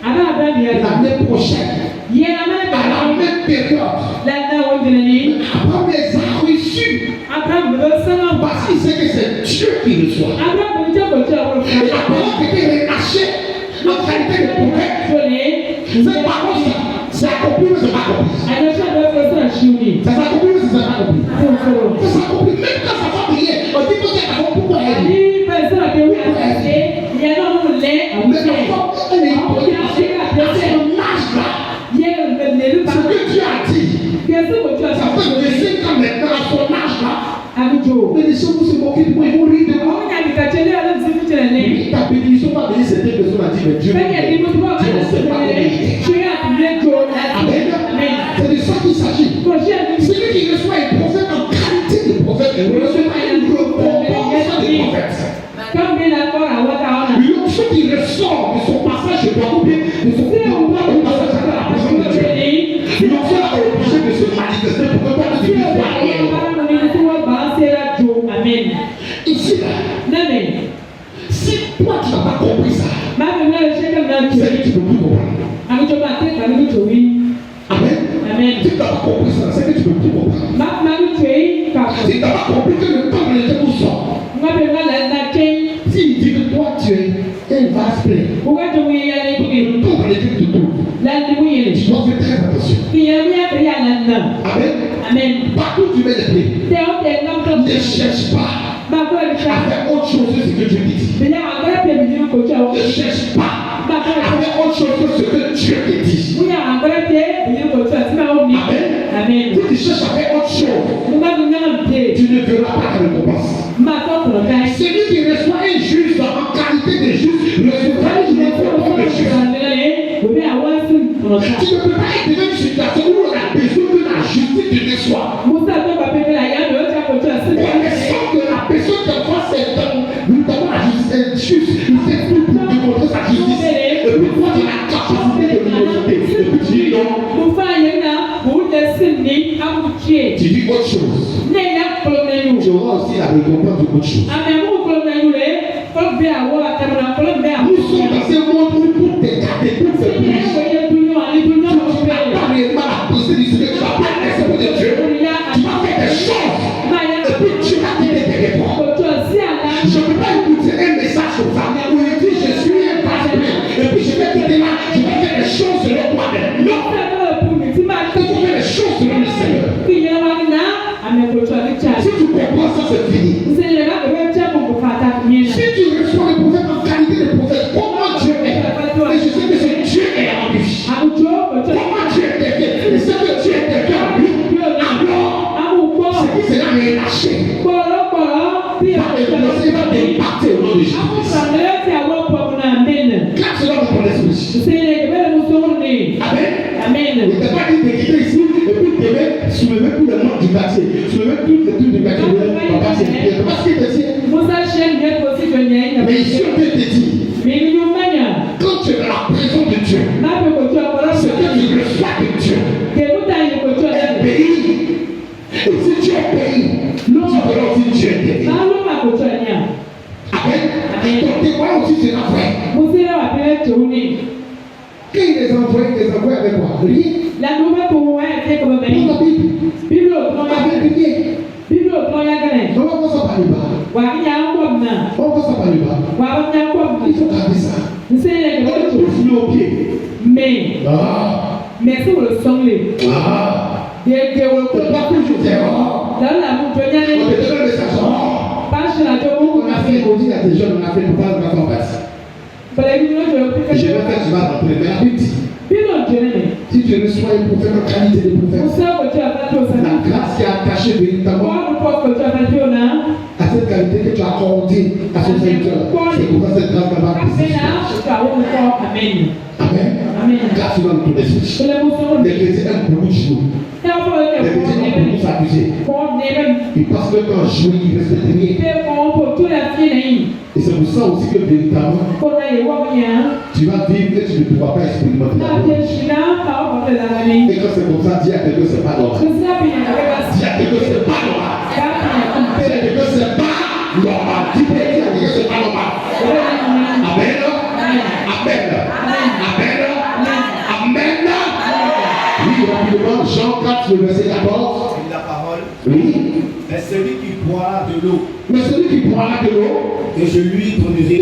Abraham, l'année prochaine, à la même période, Abraham les a reçus. Parce qu'il sait que c'est Dieu qui reçoit. Et la parole qui était relâchée en qualité de prophète. Cette parole, c'est accompli ou c'est pas accompli? Ça s'accomplit ou c'est pas accompli? Ça s'accomplit. Même quand ça va prier, on dit que c'est accompli. Pourquoi elle dit? Mais la femme, elle est hypocrite parce que son âge là, ce que Dieu a dit, ça fait de 5 ans maintenant à son âge là. Mais les gens vont se moquer de moi, ils vont rire de moi. Ta bénédiction va venir, cette personne a dit, mais Dieu ne sait pas comment. Amen. C'est de ça qu'il s'agit. Celui qui reçoit un prophète en qualité de prophète, il reçoit une récompense de prophète. L'onction qui ressort de son passage chez toi, ou bien de son passage à la présence de Dieu, l'onction est obligée de se manifester pour que toi tu puisses voir réellement. Ici là, si toi tu n'as pas compris ça, c'est que tu ne peux plus comprendre. Amen. Si tu n'as pas compris ça, c'est que tu ne peux plus comprendre. Si tu n'as pas compris que le temps était pour sort, s'il dit que toi tu es un vase plein, le temps était tout court. Tu dois faire très attention. Amen. Partout tu mets les pieds, ne cherche pas à faire autre chose que ce que Dieu dit. Ne cherche pas à faire autre chose que ce que Dieu te dit. Amen. Si tu cherches à faire autre chose, tu ne verras pas la récompense. Celui qui reçoit un juge en qualité de juge recevra une récompense de juge. Tu ne peux pas être dans une situation où on a besoin que la justice te reçoive. On sent que la personne qui a fait ses temps, notamment la justice, il fait tout pour démontrer sa justice. Et puis toi, tu as la capacité de l'université. Et puis tu dis non. Tu dis autre chose. Tu auras aussi la récompense de autre chose. Nous sommes dans ce monde où pour t'écarter, pour faire plus. Tu n'as pas réellement la possibilité de ce que tu vas faire l'exemple de Dieu. Tu vas faire des choses. Et puis tu vas quitter derrière toi. Je ne peux pas écouter un message comme ça où il dit je suis un pasteur. Et puis je vais quitter là, je vais faire des choses selon toi-même. Non. Il faut faire des choses selon le Seigneur. Si tu comprends ça, c'est fini. Si tu reçois le prophète en qualité de prophète, comment Dieu est? Et je sais que c'est Dieu est en lui. Comment Dieu est? Et c'est que Dieu est en lui. Alors, c'est qui sera relâché. Il va d'impacter au nom de Jésus. Claque cela dans ton esprit. Amen. Il ne t'a pas dit de quitter ici et puis de te soulever tous les membres du quartier. Soulever tous les trucs du quartier. Papa, c'est bien. Parce qu'il te dit. Mais ici, on peut te dire. Quand tu es dans la présence de Dieu, c'est que tu reçois de Dieu. Obéis. Et si tu obéis, tu verras aussi Dieu t'aider. Amen. Ton témoin aussi sera vrai. Quand il les envoie avec quoi? Rien. Pour la Bible. Avec rien. On va voir ça par le bas. On va voir ça par le bas. Il faut garder ça. On est tout foulé au pied. Mais c'est le son. On ne pas toujours dire on te donne le message. On a fait, on dit à tes jeunes, on a fait pour pas en passer. Je vais faire, tu vas rentrer. Mais la Bible dit, Si tu reçois un prophète en qualité de prophète, la grâce qui est attachée véritablement à cette qualité que tu as accordée à son serviteur, c'est pour ça cette grâce va passer. Amen. Grâce dans ton esprit. Les chrétiens aiment beaucoup jouer. Les chrétiens aiment beaucoup s'abuser. Ils passent le temps à jouer, ils respectent rien. Et c'est pour ça aussi que véritablement, tu vas vivre et tu ne pourras pas expérimenter la gloire. Et quand c'est comme ça, dis à quelqu'un c'est pas normal. Dis à quelqu'un c'est pas normal. Dis à quelqu'un c'est pas normal. Dis à quelqu'un c'est pas normal. Amen. Amen. Amen. Amen. Oui, rapidement, Jean 4, le verset 14. La parole. Oui. Mais celui qui boira de l'eau, Mais celui qui boira de l'eau, que je lui donnerai,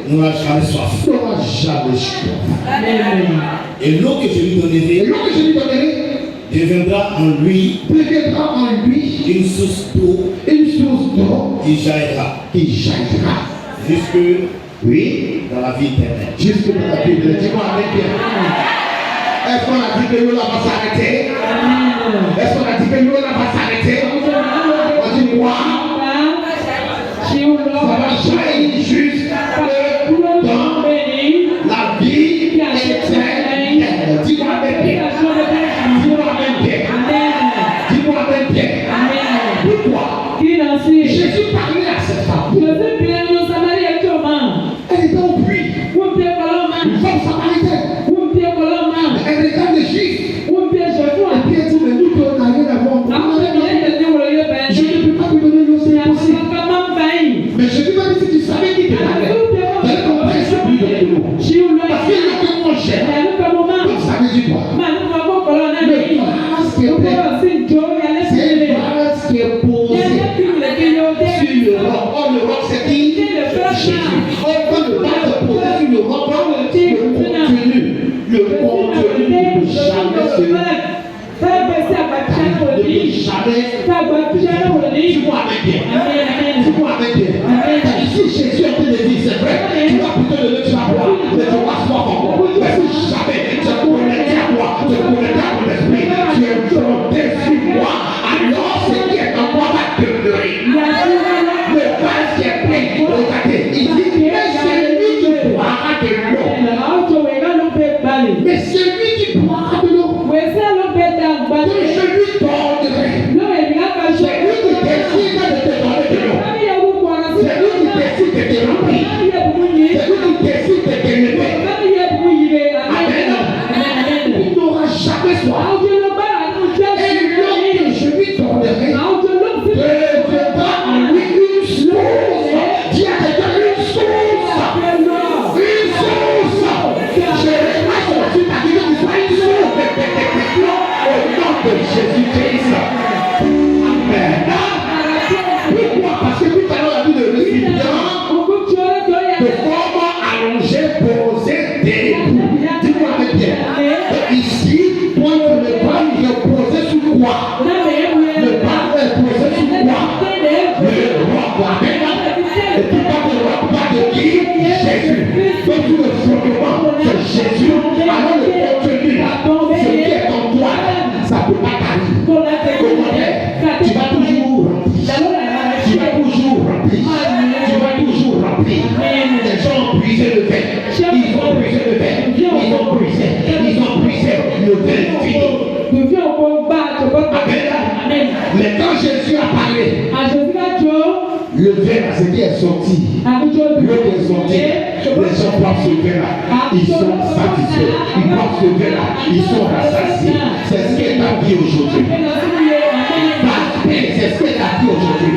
n'aura jamais soif. N'aura jamais soif. et l'eau que je lui Et donnerai l'eau que je lui donnerai deviendra en lui une source d'eau qui jaillira jusque Oui. dans la vie éternelle. Jusque dans la vie éternelle. Dis-moi avec bien. Est-ce qu'on a dit que l'eau là va s'arrêter? Est-ce qu'on a dit que l'eau là va s'arrêter? On dit quoi? Ça va jaillir jusque dans la vie éternelle. Dis-moi avec bien. Dis-moi avec bien. Dis-moi avec bien. Pourquoi? Jésus parlait à cette femme. Elle était au puits. Une femme samaritaine. Elle regarde les Juifs. Et puis elle dit, mais nous, on n'a rien à voir. Je ne peux pas te donner l'eau, c'est impossible. Mais Jésus m'a dit, si tu savais qui te parlait, tu allais comprendre ce plus de l'eau. Parce qu'il y a que mon cher. Donc ça veut dire quoi? Le vase qui est plein, c'est le vase qui est posé sur le roc. Or, le roc, c'est qui? Jésus. Or, quand le vase est posé sur le roc, le contenu ne peut jamais se dis-moi avec bien. Dis-moi avec bien. Si Jésus est en train de dire, c'est vrai, tu vas plutôt donner, tu vas boire, mais tu vas soif encore. Mais si jamais tu es connecté à moi, tu es connecté à mon esprit, tu es connecté sur moi, alors ce qui est en moi va demeurer. Le vase qui est plein, regardez, il dit, mais c'est lui qui boira de l'eau. Mais c'est lui qui boira de l'eau. Que je lui donnerai. C'est lui qui décide de te donner de l'eau. C'est lui qui décide de te remplir. C'est lui qui décide de te lever. Amen. Il n'aura jamais soif. Et l'eau que je lui donnerai deviendra en lui une source. Dis à quelqu'un une source. Une source. Je vais pas sortir ta vie qui soit une source de bénédiction au nom de Jésus-Christ. Amen. Pourquoi? Parce que tout à l'heure, on a dit le récipient de forme allongée, posée, debout. Dis-moi avec bien. Et ici, toi, le bas, il est posé sur quoi? Le bas est posé sur quoi? Le roc. Amen. Et tout pas de roc, pas de qui? Jésus. Donc tout le fondement, c'est Jésus. Alors le contenu là, ce qui est en toi, ça ne peut pas t'arriver. Tu vas toujours remplir. Tu vas toujours remplir. Tu vas toujours remplir. Les gens ont brisé le verre. Ils ont brisé le verre. Ils ont brisé le verre fini. Amen. Mais quand Jésus a parlé, le verre, ce qui est sorti, l'eau qui est sortie, les gens boivent ce verre là, ils sont satisfaits. Ils boivent ce verre là, ils sont rassasiés. C'est ce qu'est ta vie aujourd'hui. C'est ce qu'est ta vie aujourd'hui.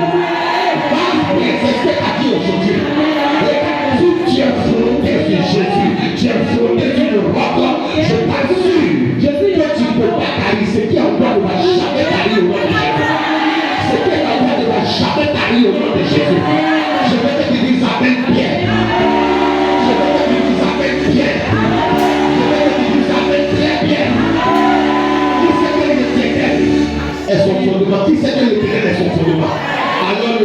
C'est ce qu'est ta vie aujourd'hui. Si tu es frotté sur Jésus, tu es frotté sur le roc, je t'assure que tu ne peux pas carrer. Ce qui est en toi ne va jamais carrer au nom de Jésus. Ce qui est en toi ne va jamais carrer au nom de Jésus. Je vais te dire Isabelle Pierre. Je vais te dire Isabelle Pierre. Je vais te dire Isabelle très bien. Qui sait que l'éternel est son fondement? Qui sait que l'éternel est son fondement? Alors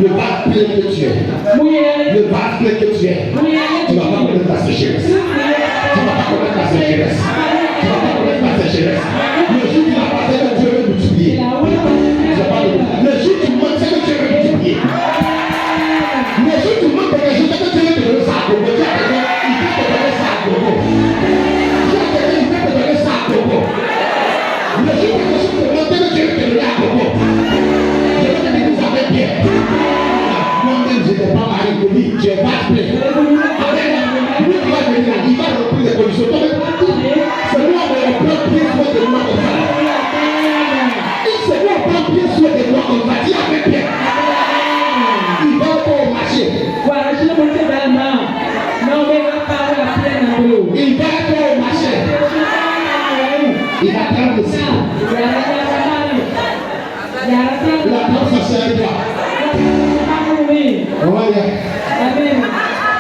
le vase plein que tu es. Le vase plein que tu es. Tu ne vas pas connaître ta sécheresse. Tu ne vas pas connaître ta sécheresse.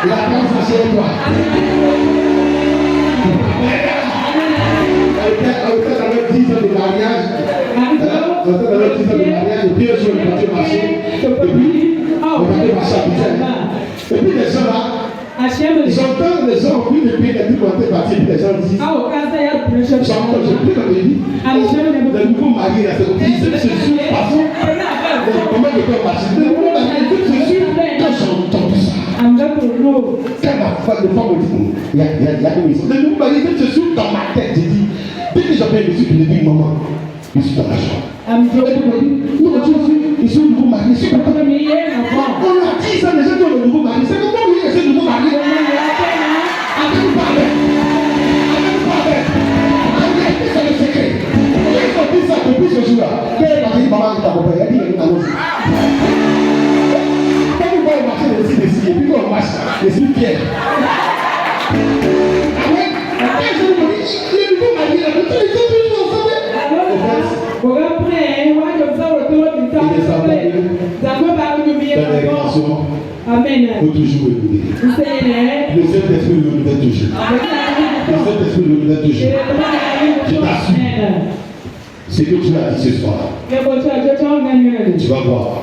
La grâce s'achève toi. On était dans le 10 ans de mariage. On était dans le 10 ans de mariage. Et puis, un jour, on est parti marcher. Et puis, on est parti marcher à Putain. Et puis, les gens là, j'entends les gens plus de pays, les gens partis, et puis les gens disent j'entends, j'ai pris dans le lit. Les nouveaux mariés, là, c'est comme si c'est sûr, parce que comment je peux marcher? Les nouveaux mariés, c'est sûr, quand j'entends tout ça. Quand ma femme me dit, il y a une maison. Les nouveaux mariés, c'est sûr, dans ma tête, j'ai dit, dès que j'appelle monsieur, je lui dis, maman, je suis dans la chambre. Non, je suis nouveau marié, je suis content. On a dit ça, les gens qui ont le nouveau marié, c'est comment lui, c'est le nouveau marié? Avec vous parler. C'est le secret. Ils ont dit ça depuis ce jour-là. Quel est le maman qui t'a compris? Il a dit qu'il y a une annonce. Quand vous voyez marcher les et puis quand on marche, les signes fiers. Amen. Quand je vous dis, les nouveaux mariés, tous les gens toujours ensemble. Amen. Il faut toujours écouter. Le Saint-Esprit le nouvelle toujours. Le Saint-Esprit le nouvelle toujours. Je t'assure. C'est que tu as dit ce soir. Tu vas voir.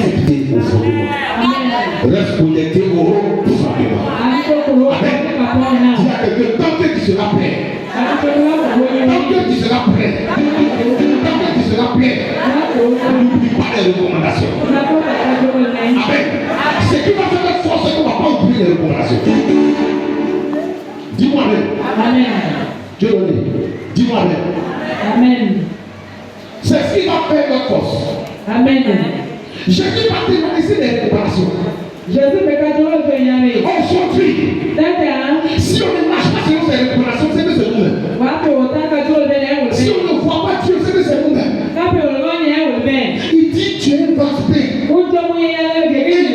C'est qui est au fondement. Reste connecté au fondement. Amen. Dis à quelqu'un, tant que tu seras prêt. Tant que tu seras prêt. Tant que tu seras prêt. N'oublie pas les recommandations. Amen. Ce qui va faire la force, c'est qu'on ne va pas oublier les recommandations. Dis-moi Amen. Dieu donne. Dis-moi Amen. C'est ce qui va faire notre force. Amen. Je dis pas témoigner ici des recommandations. Aujourd'hui, si on ne marche pas selon ces recommandations, c'est que c'est nous-mêmes. Si on ne voit pas Dieu, c'est que c'est nous-mêmes. Il dit tu es une vache paix. Une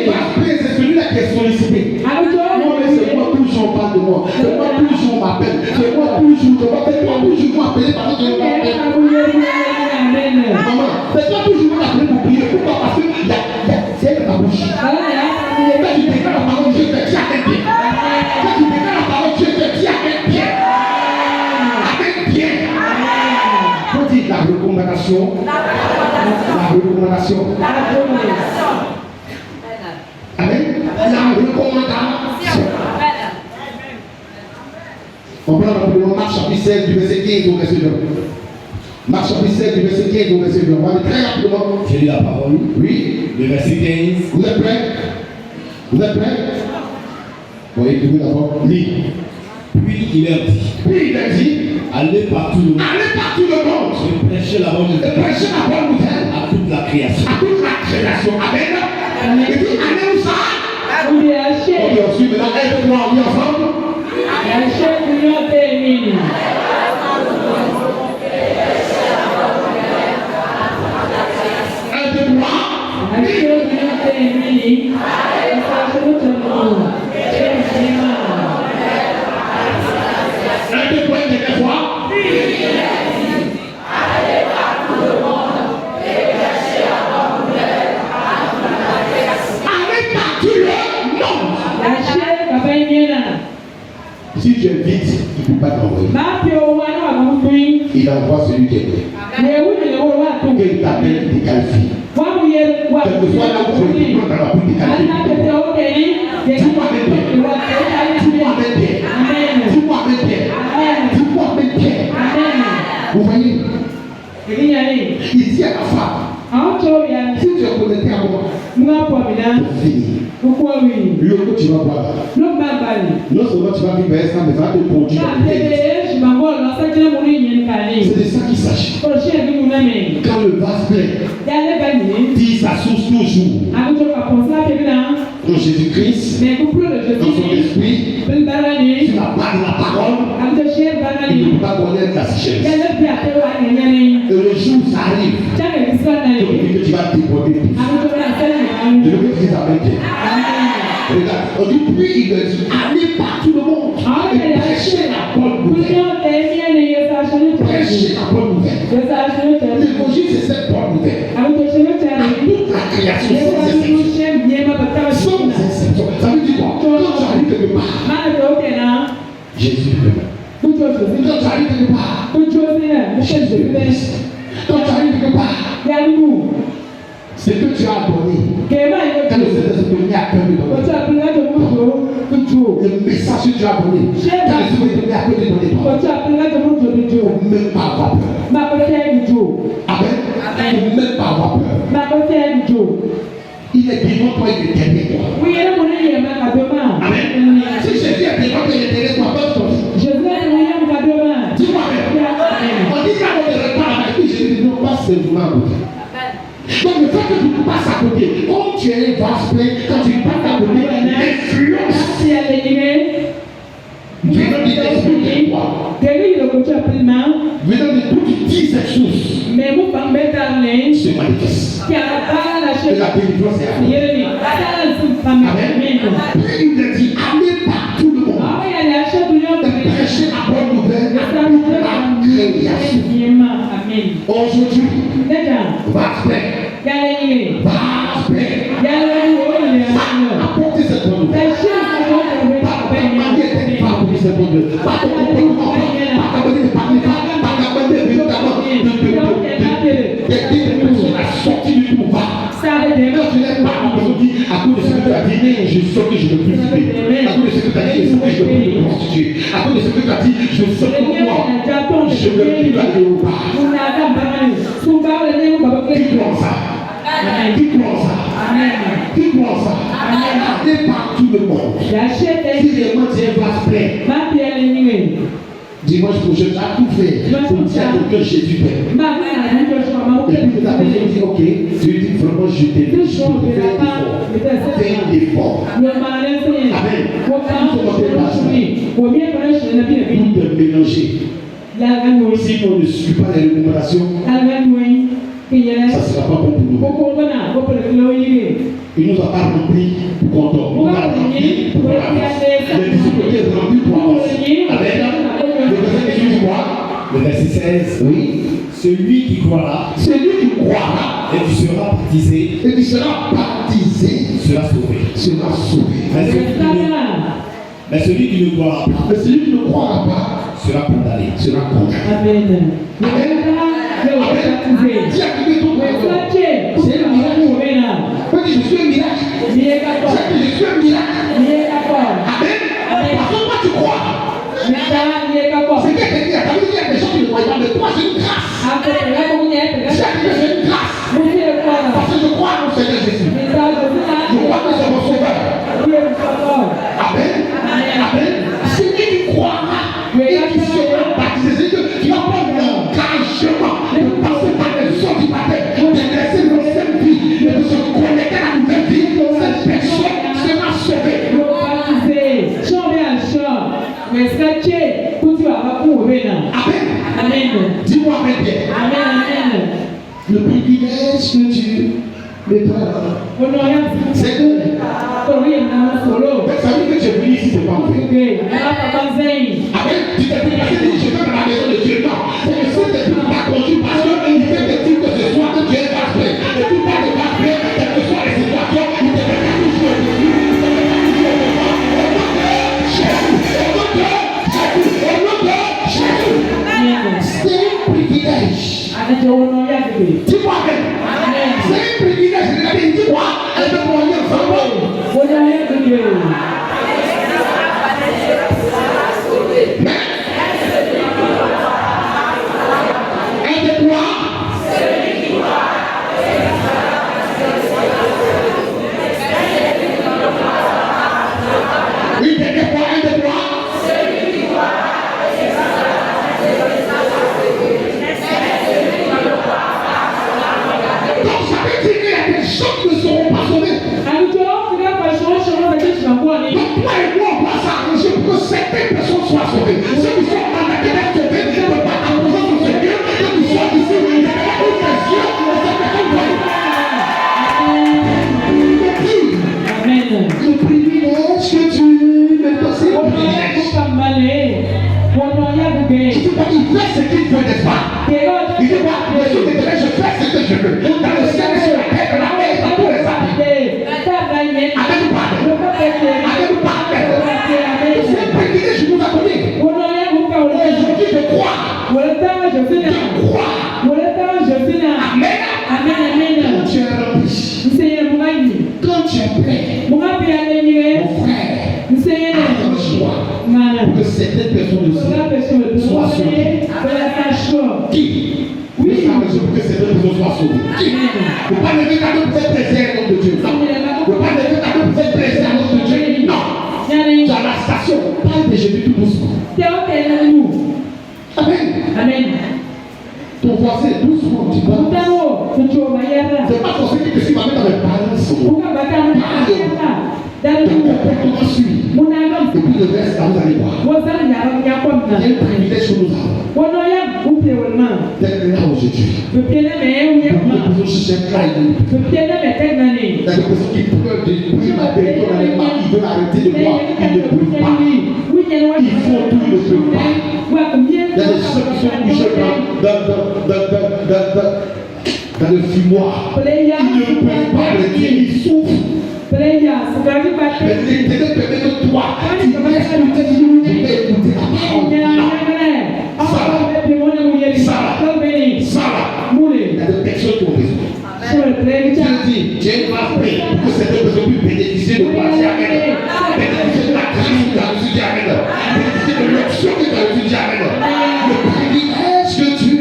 vache paix, c'est celui-là qui est sollicité. Non, mais c'est moi toujours on parle de moi. C'est moi toujours on m'appelle. C'est moi toujours on m'appelle. C'est moi toujours on m'appelle parce que je m'appelle. Maman, c'est toi toujours on m'appelle pour prier. Pourquoi? Parce que c'est dans ta bouche. Quand tu déclares la parole, Dieu te dit avec bien. Quand tu déclares la parole, Dieu te dit avec bien. Avec bien. Quand tu dis la recommandation, la recommandation. Amen. La recommandation. On prend rapidement Marc chapitre 16 du verset 15 au verset 20. Marc chapitre 16 du verset 15 au verset 20. On va aller très rapidement. J'ai lu la parole. Oui. Le verset 15. Vous êtes prêts? Vous êtes prêts? Oui, écoutez d'abord. Lis. Puis il leur dit, allez partout le monde. Allez partout le monde. Et prêchez la bonne nouvelle. Prêchez la bonne nouvelle à toute la création. À toute la création. Amen. Et puis, allez où ça? Ok, ensuite, maintenant, aide-moi en ensemble. Si tu es vite, il ne peut pas t'envoyer. Il envoie celui qui est prêt. Qu'il t'appelle, il te qualifie. Quel que soit là où tu es, tu prends ta bouche, il te qualifie. Dis-moi avec bien. Dis-moi avec bien. Dis-moi avec bien. Vous voyez? Il dit à la femme, si tu es connecté à moi, c'est fini. L'eau que tu vas boire, non seulement tu vas vivre ça, mais ça va te produire. C'est de ça qu'il s'agit. Quand le vase plein, dis sa source toujours. En Jésus-Christ, dans son esprit, sur la base de la parole, il ne peut pas connaître la sagesse. Et le jour où ça arrive, que tu vas déborder plus. Je veux que tu dises avec bien. Regarde, on dit, puis il me dit, allez partout le monde et prêchez la bonne nouvelle. Prêchez la bonne nouvelle. L'évangile, c'est cette bonne nouvelle. Toute la création, sans exception. Sans exception. Ça veut dire quoi? Quand tu arrives quelque part, Quand tu es là, Jésus est Christ. Quand tu arrives quelque part, ce que tu as donné, quand le Saint-Esprit te met à cœur de donner, le message que tu as donné, quand le Saint-Esprit te met à cœur de donner, même pas avoir peur. Amen. Même pas avoir peur. Il est vivant toi, il est derrière toi. Amen. Si Jésus est vivant toi, il est derrière toi, pas toi. Dis-moi, on dit qu'il y a des repas là, et puis Jésus dit non, pas seulement à côté. Donc le fait que tu passes à côté, comme tu es vaste, quand tu passes à côté, l'influence venant de l'esprit de toi, venant de d'où tu dis cette chose, se manifeste. Et la délivrance est à toi. Amen. Puis il a dit, allez par tout le monde, prêchez la bonne nouvelle à toute la création. Aujourd'hui, vaste paix. Vaste paix. Apportez cette bonne nouvelle. Pas demander cette bonne nouvelle. Pas de comportement. Pas demander de parler. Pas demander de personnes à sortir du pouvoir. Quand tu n'es pas en aujourd'hui, à cause de ce que tu as dit, je sens que je ne peux plus vivre. À cause de ce que tu as dit, je sens que je ne peux plus me constituer. À cause de ce que tu as dit, je sens que moi, je ne peux plus aller au bar. Dis-moi ça. Dis-moi ça. Dis-moi ça. Allez par tout le monde. Si vraiment tu es vaste plein, dimanche prochain, tu as tout fait pour dire à quelqu'un Jésus t'aime. Et puis tu as dit, ok, tu lui dis vraiment je t'aime. Fais un effort. Amen. Pour te mélanger. Si on ne suit pas les recommandations, ça ne sera pas bon pour nous. Il nous a pas rempli pour qu'on tombe. Il nous a rempli pour avancer. Les disciples étaient remplis pour avancer. Amen. Le verset 18 dit quoi? Le verset 16. Oui. Celui qui croira et tu seras baptisé sera sauvé. Mais celui qui ne croira pas sera condamné. Amen. Dis à quelqu'un d'autre, c'est un miracle. Je suis un miracle. Je suis un miracle. Amen. Parce que toi tu crois. C'est quelqu'un qui a dit, il y a des gens qui ne croient pas, mais toi c'est une grâce. C'est une grâce. Parce que je crois en Seigneur Jésus. Je crois que c'est mon sauveur. Amen. Amen. Celui qui croira et qui sera baptisé, c'est que tu vas prendre l'engagement de passer par les eaux du baptême, de laisser l'ancienne vie, et de se connecter à la nouvelle vie. Cette personne sera sauvée. Amen. Dis-moi Amen bien. Le privilège que tu me donnes, c'est que ça veut dire que tu es venu ici, c'est pas vrai. Amen. Tu t'es préparé, je vais dans la maison de Dieu. Non, c'est que si tu n'es pas conduit parce qu'il fait des trucs que ce soit que tu es parfait. Et tu parles de parfait, quelles que soient les situations, il te fait pas toujours de Dieu. C'est un privilège. Dis-moi Amen. C'est un privilège. Dis-moi, elle veut moyen ensemble. Certaines personnes soient sauvées. Ceux qui sont en la terre sauvés ne peuvent pas en présence du Seigneur. Que nous soyons ici, il n'y a pas une question de cette personne. Le privilège que tu me donnes, c'est un privilège. Tu peux pas, il fait ce qu'il veut, n'est-ce pas? Il dit quoi? Je fais ce que je veux. Dans le ciel et sur la terre, de la terre, dans tous les habits. Avez-vous parlé? Avez-vous parlé? C'est un privilège que nous avons donné. Aujourd'hui, je sauvé. Qui? Oui, ça raison pour que cette personne soit sauvée. Qui? Il ne faut pas lever ta main pour faire plaisir à l'homme de Dieu. Non. Il ne faut pas lever ta main pour faire plaisir à l'homme de Dieu. Non. Tu as la station. Parle de Jésus tout doucement. Amen. Amen. Ton voisin, doucement, tu vois. C'est pas forcément que tu vas mettre dans les paroles. Ton comportement suit. Et puis le reste, là, vous allez voir. Il y a un privilège que nous avons. D'être là aujourd'hui. Il y a des personnes qui cherchent là. Il y a des personnes qui pleurent de brûler la vérité dans les mains. Ils veulent arrêter de voir. Ils ne peuvent pas. Ils font tout, ils ne peuvent pas. Il y a des gens qui sont couchés dans le fumoir. Ils ne peuvent pas arrêter. Ils souffrent. Mais l'Éternel permet que toi, tu laisses écouter, tu vas écouter la parole. Sarah, il y a des personnes qui ont besoin. Dieu dit, j'ai une grâce pour que cette personne puisse bénéficier de quoi? Bénéficier de la grâce que tu as reçue, Amen. Bénéficier de l'option que tu as reçue, Amen. Le privilège que tu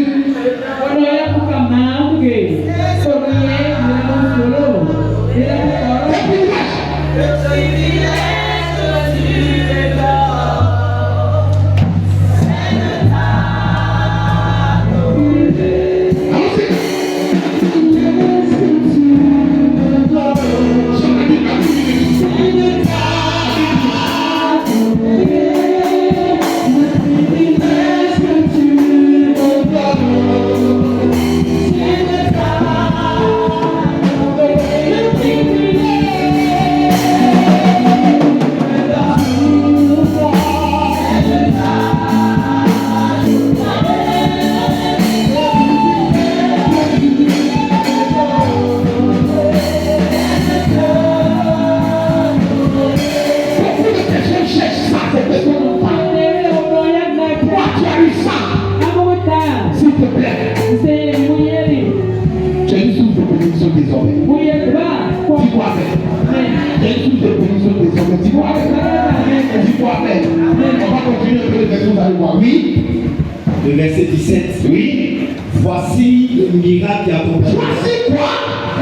Le verset 17. Oui. Voici le miracle qui accompagne. Voici quoi?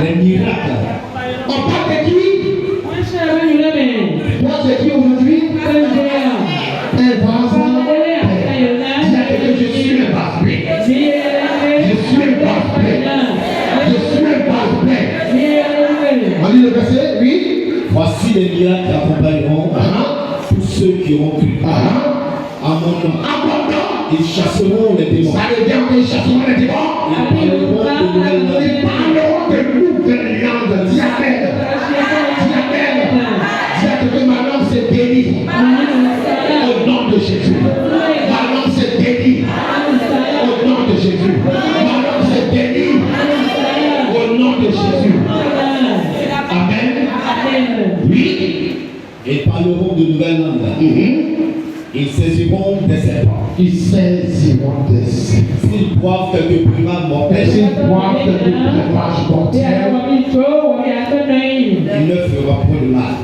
Les miracles. On parle de qui? Moi j'ai dit aujourd'hui un vase. Dis à quelqu'un, je suis un vase plein. Je suis un vase plein. Je suis un vase plein. On lit le verset? Oui. Voici les miracles qui accompagneront tous ceux qui auront cru. À mon nom. Ils chasseront les démons. Ça veut dire qu'ils chasseront les démons. Ils parleront de nouvelles langues. Dis Amen. Dis Amen. Dis à quelqu'un, ma langue c'est béni. Au nom de Jésus. Ma langue c'est béni. Au nom de Jésus. Ma langue c'est béni. Au nom de Jésus. Amen. Oui. Ils parleront de nouvelles langues. Ils saisiront des serpents. Ils saisiront des serpents. S'ils boivent quelques breuvages mortels. S'ils boivent quelques breuvages mortels. Il ne fera pas de mal.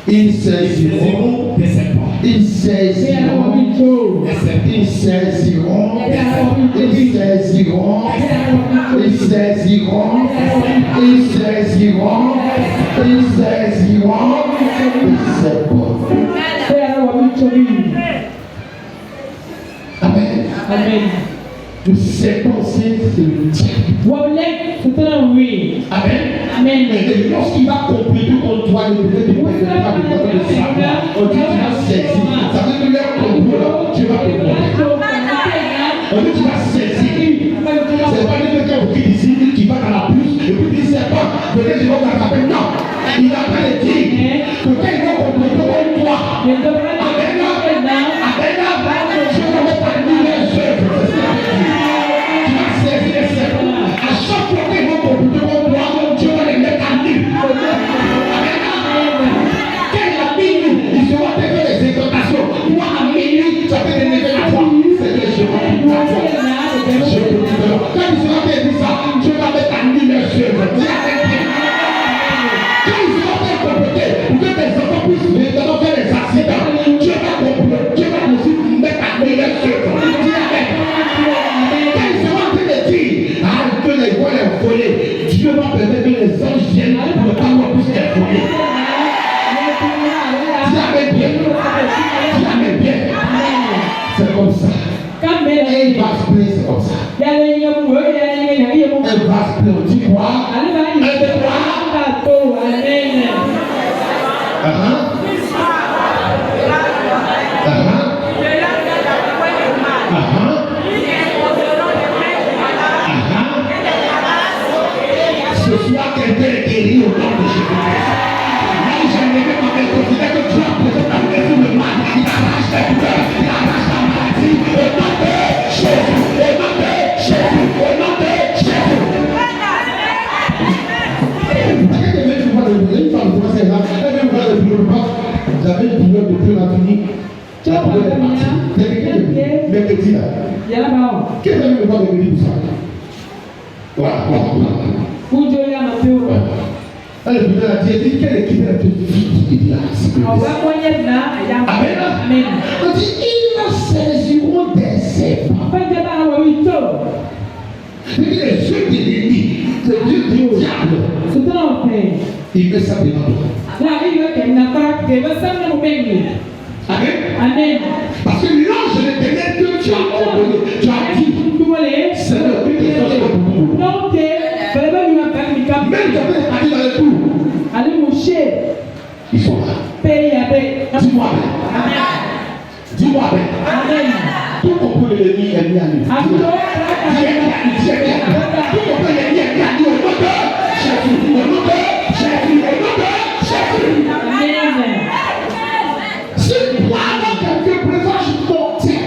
Ils saisiront des serpents. Ils saisiront des serpents. Ils saisiront des serpents. Ils saisiront. Ils saisiront. Ils saisiront. Ils saisiront. Ils saisiront. Amen. Amen. Le serpent aussi, c'est le diable. Amen. Amen. Et lorsqu'il va compléter contre toi le degré de savoir, on dit tu vas saisir. Ça veut dire que leur complot, tu vas te comprendre. On dit tu vas saisir. C'est pas quelqu'un qui ici qui va dans la puce et puis dit c'est pas, peut-être je vais t'attraper. Non. Il n'a pas le dire que quand il va compléter contre toi, Amen. Je ne vais pas dire les œuvres. Tu vas saisir les serpents. À chaque fois qu'ils vont compléter contre toi, tu vas les mettre à nu. Quand il a minuit, il se va te faire les incantations. Toi à minuit, tu vas te lever la voix. C'est que je vais te la voix. Quand il sera te dire ça, tu vas mettre à nu les œuvres. Quand il sera te compléter, pour que tes enfants puissent maintenant faire les actions. c'est comme ça. Ya le nye mu wo ya nye na ye mu. Un vase plein, on dit quoi? Ale ba ni se wa ba to amen. Ce soir, quelqu'un est guéri au nom de Jésus-Christ. Même je ne vais pas me considérer que Dieu a posé ta main sur le mal. Il arrache ta douleur, il arrache ta maladie. Au nom de Jésus, au nom de Jésus, au nom de Jésus. J'avais une douleur depuis la clinique. La douleur est partie. Mercredi là. Qu'est-ce que vous voulez me dire pour ça? Voilà. Elle a dit quelle équipe est la plus difficile? Amen. On dit ils ne saisiront des serpents. Les yeux de l'ennemi, les yeux du diable. Il met ça devant toi. Amen. Parce que l'ange de l'éternel que tu as ordonné, tu as dit, Seigneur, que tes choses soient pour nous. Même quand tu es parti dans le trou, ils sont là. Dis-moi Amen. Dis-moi Amen. Tout comprend l'ennemi est mis à nous. Tout comprend l'ennemi est mis à nous. Au nom de Jésus. Au nom de Jésus. Au nom de Jésus. Si toi, quelqu'un présent, je t'obtiens.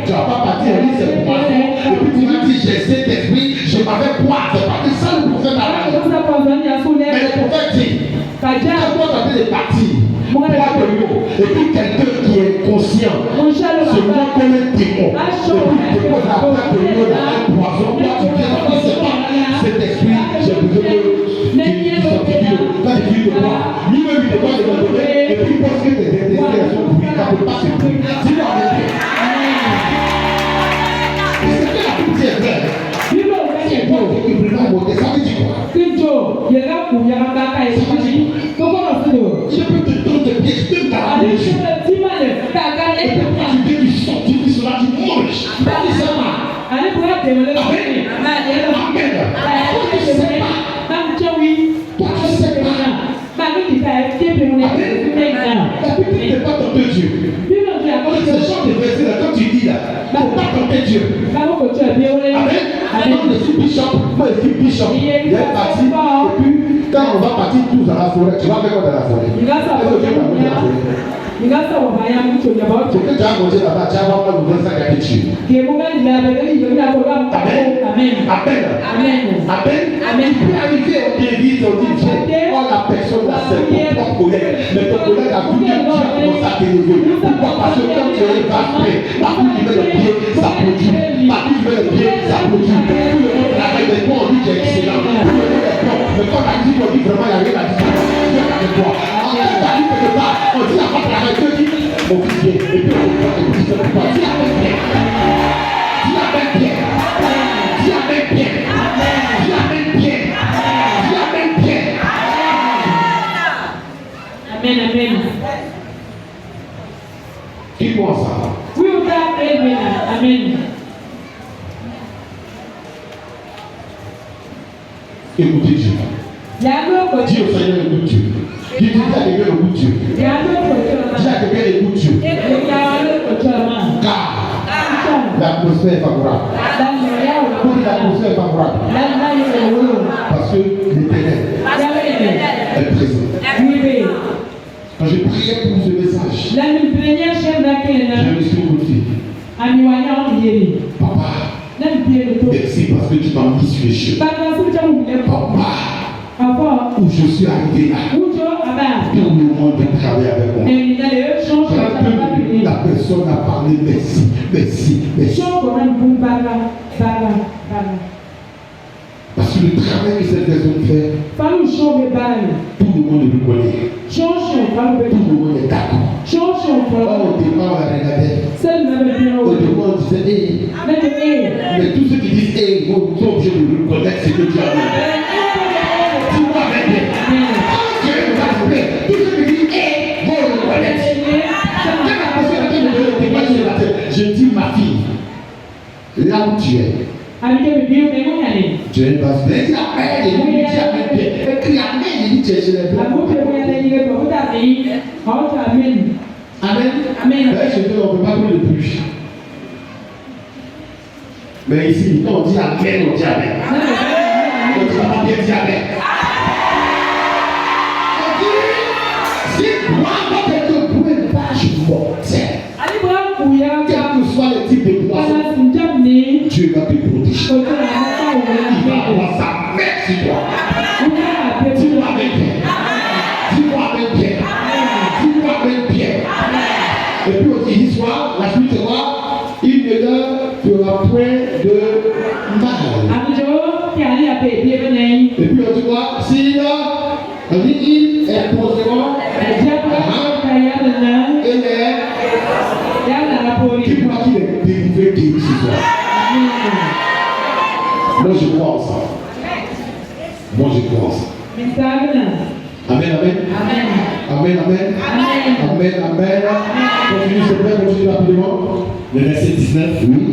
Tu vas pas partir en disant c'est pour moi. Et puis tu m'as dit, j'ai cet esprit, je m'avais boire. C'est pas que ça le prophète a dit. Mais le prophète dit, quand tu as des parties, boire de l'eau, et puis quelqu'un qui est conscient, se voit comme un démon, et puis il dépose la plaque de l'eau dans un poison, toi tu viens dans c'est pas cet esprit, j'ai besoin de quand il dit de moi, lui-même il doit se donner, et puis il pense que tes intestins sont pourris, ça ne peut pas se pourrir. Dis-moi en effet. C'est que la Bible est vraie. C'est bon, c'est que vraiment monter, ça veut dire quoi? Je peux te donner tes pieds, je peux me garder. Et puis quand tu viens du sang, tu dis cela, tu manges. Pas du sang. Amen. Amen. Toi tu sais pas. Toi tu sais pas. Amen. La Bible n'est pas tenter Dieu. Ce genre de verset là, quand tu dis là, il ne faut pas tenter Dieu. Amen. Moi je suis bishop, il y a une partie, et puis quand on va partir tous dans la forêt, tu vas faire quoi dans la forêt? Est-ce que tu vas dans la forêt? Ce que tu as mangé là-bas, tu vas voir le nouveau sac à dessus. Amen. Amen. Il peut arriver au début, on dit, oh la personne là, c'est ton propre collègue. Mais ton collègue a vu que Dieu a commencé à t'élever. Pourquoi? Parce que quand tu es évacué, partout tu mets le pied, ça produit. Partout tu mets le pied, ça produit. Tout le monde travaille, mais toi on dit que tu es excellent. Tout le monde est bon. Mais quand la musique on dit vraiment, il n'y a rien à dire. Dieu est avec toi. En fait, tu as dit quelque part, on dit à pas travailler, Dieu dit, mon fils vient. Et puis on dit, c'est pourquoi. Dis avec bien. Dis avec bien. Dis avec bien. Dis avec bien. Dis avec bien. Amen, amen. Qui pense ça? Oui, on va amen. Amen. Écoutez Dieu. Dis au Seigneur, écoute Dieu. Dis à quelqu'un, écoute Dieu. Dis à quelqu'un, écoute Dieu. Car l'atmosphère est favorable. Pourquoi l'atmosphère est favorable? Parce que l'Éternel est présent. Quand je priais pour ce message, je me suis confié. Papa, merci parce que tu m'as mis sur les cheveux. Papa, où je suis arrivé là, tout le monde veut travailler avec moi. La personne a parlé merci, merci, merci. Parce que le travail que cette personne fait, tout le monde le connaît. Tout le monde est d'accord. Au départ, on la regardait. Au départ, on disait, hey. Mais tous ceux qui disent, hey, ils sont obligés de reconnaître ce que tu as fait. Dis-moi bien. Quand Dieu nous a appelé, tous ceux qui disent, hey, vont reconnaître. Quand la personne a dit, je dis ma fille. Là où tu es. Tu es une base. Mais il y a Amen, il dit Amen. Écris Amen, il dit tu es chez les blancs. Amen. Amen. Je ne peux pas plus de plus. Mais ici, quand on dit Amen, on dit Amen. On ne va pas bien dire Amen. On dit, si moi, quand tu es pour une page mortelle, quel que soit le type de poisson, Dieu va te protéger. Il va avoir sa main sur toi. Dis-moi Amen bien. Dis-moi Amen bien. Dis-moi Amen bien. Et puis on dit, soir, la suite sera, il ne leur fera point de mal. Et puis on dit quoi? S'il est posément, qui pourra qu'il est délivré guéri ce soir? Moi je crois en ça. Moi je crois en ça. Amen, amen. Amen, amen. Amen, amen. Continue, s'il te plaît, continue rapidement. Le verset 19. Oui.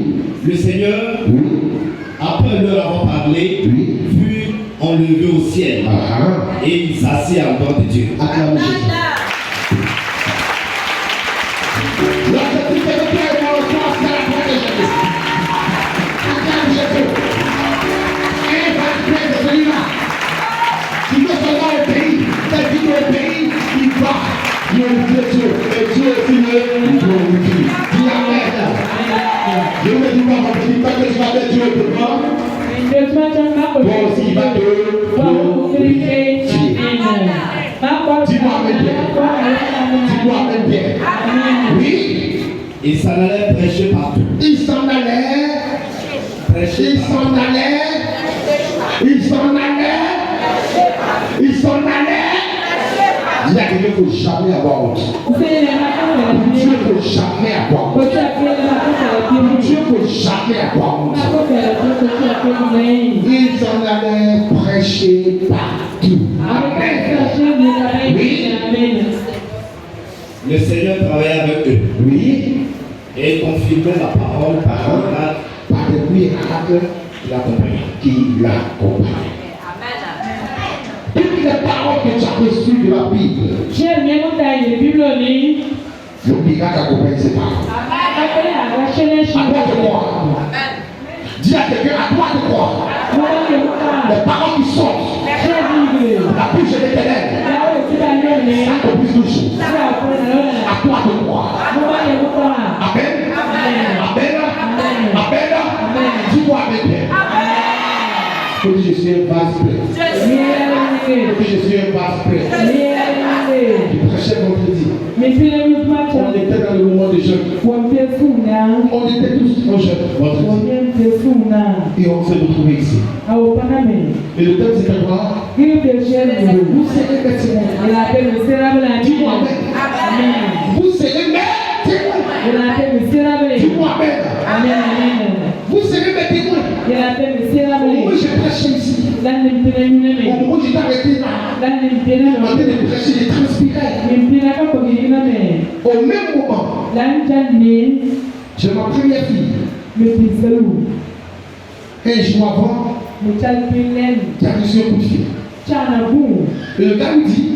Le Seigneur, après leur avoir parlé, fut enlevé au ciel. Et il s'assit à droite de Dieu. Acclamez Jésus. Dieu est Dieu, et Dieu est fini, il glorifie. Dis Amen. Je ne dis pas, je ne dis pas que tu vas mettre Dieu devant. Bon, aussi, il va te glorifier. Dis-moi Amen bien. Dis-moi Amen bien. Oui. Il s'en allait prêcher partout. Il s'en allait. Prêcher Il s'en allait. Il s'en allait. Il s'en allait. Il y a quelqu'un qu'il ne faut jamais avoir honte. Dieu ne faut jamais avoir honte. Dieu ne faut jamais avoir honte. Ils en allaient prêcher partout. Amen. Oui. Le Seigneur travaillait avec eux. Oui. Et confirmait la parole par des miracles qui l'accompagnaient. Toutes les paroles que tu as reçues de la Bible, le miracle accompagne ces paroles. À toi de croire. Dis à quelqu'un, à toi de croire. Les paroles qui sortent de la bouche de l'Éternel, ça accomplit toujours. À toi de croire. Amen. Amen. Amen. Dis-moi Amen. Que je suis un vase plein. Que je suis un vase plein. Je prêchais vendredi. On était dans le moment de jeûne. On était tous en jeûne vendredi. Et on s'est retrouvés ici. Et le thème c'était quoi? Vous serez mes témoins. Dis-moi Amen. Vous serez mes témoins. Dis-moi Amen. Vous serez mes témoins. Au moment où je prêchais ici, au moment où j'étais arrêté là, en train de prêcher, de transpirer. Au même moment, j'ai ma première fille. Un jour avant, qui a reçu un coup de fil. Et le gars me dit,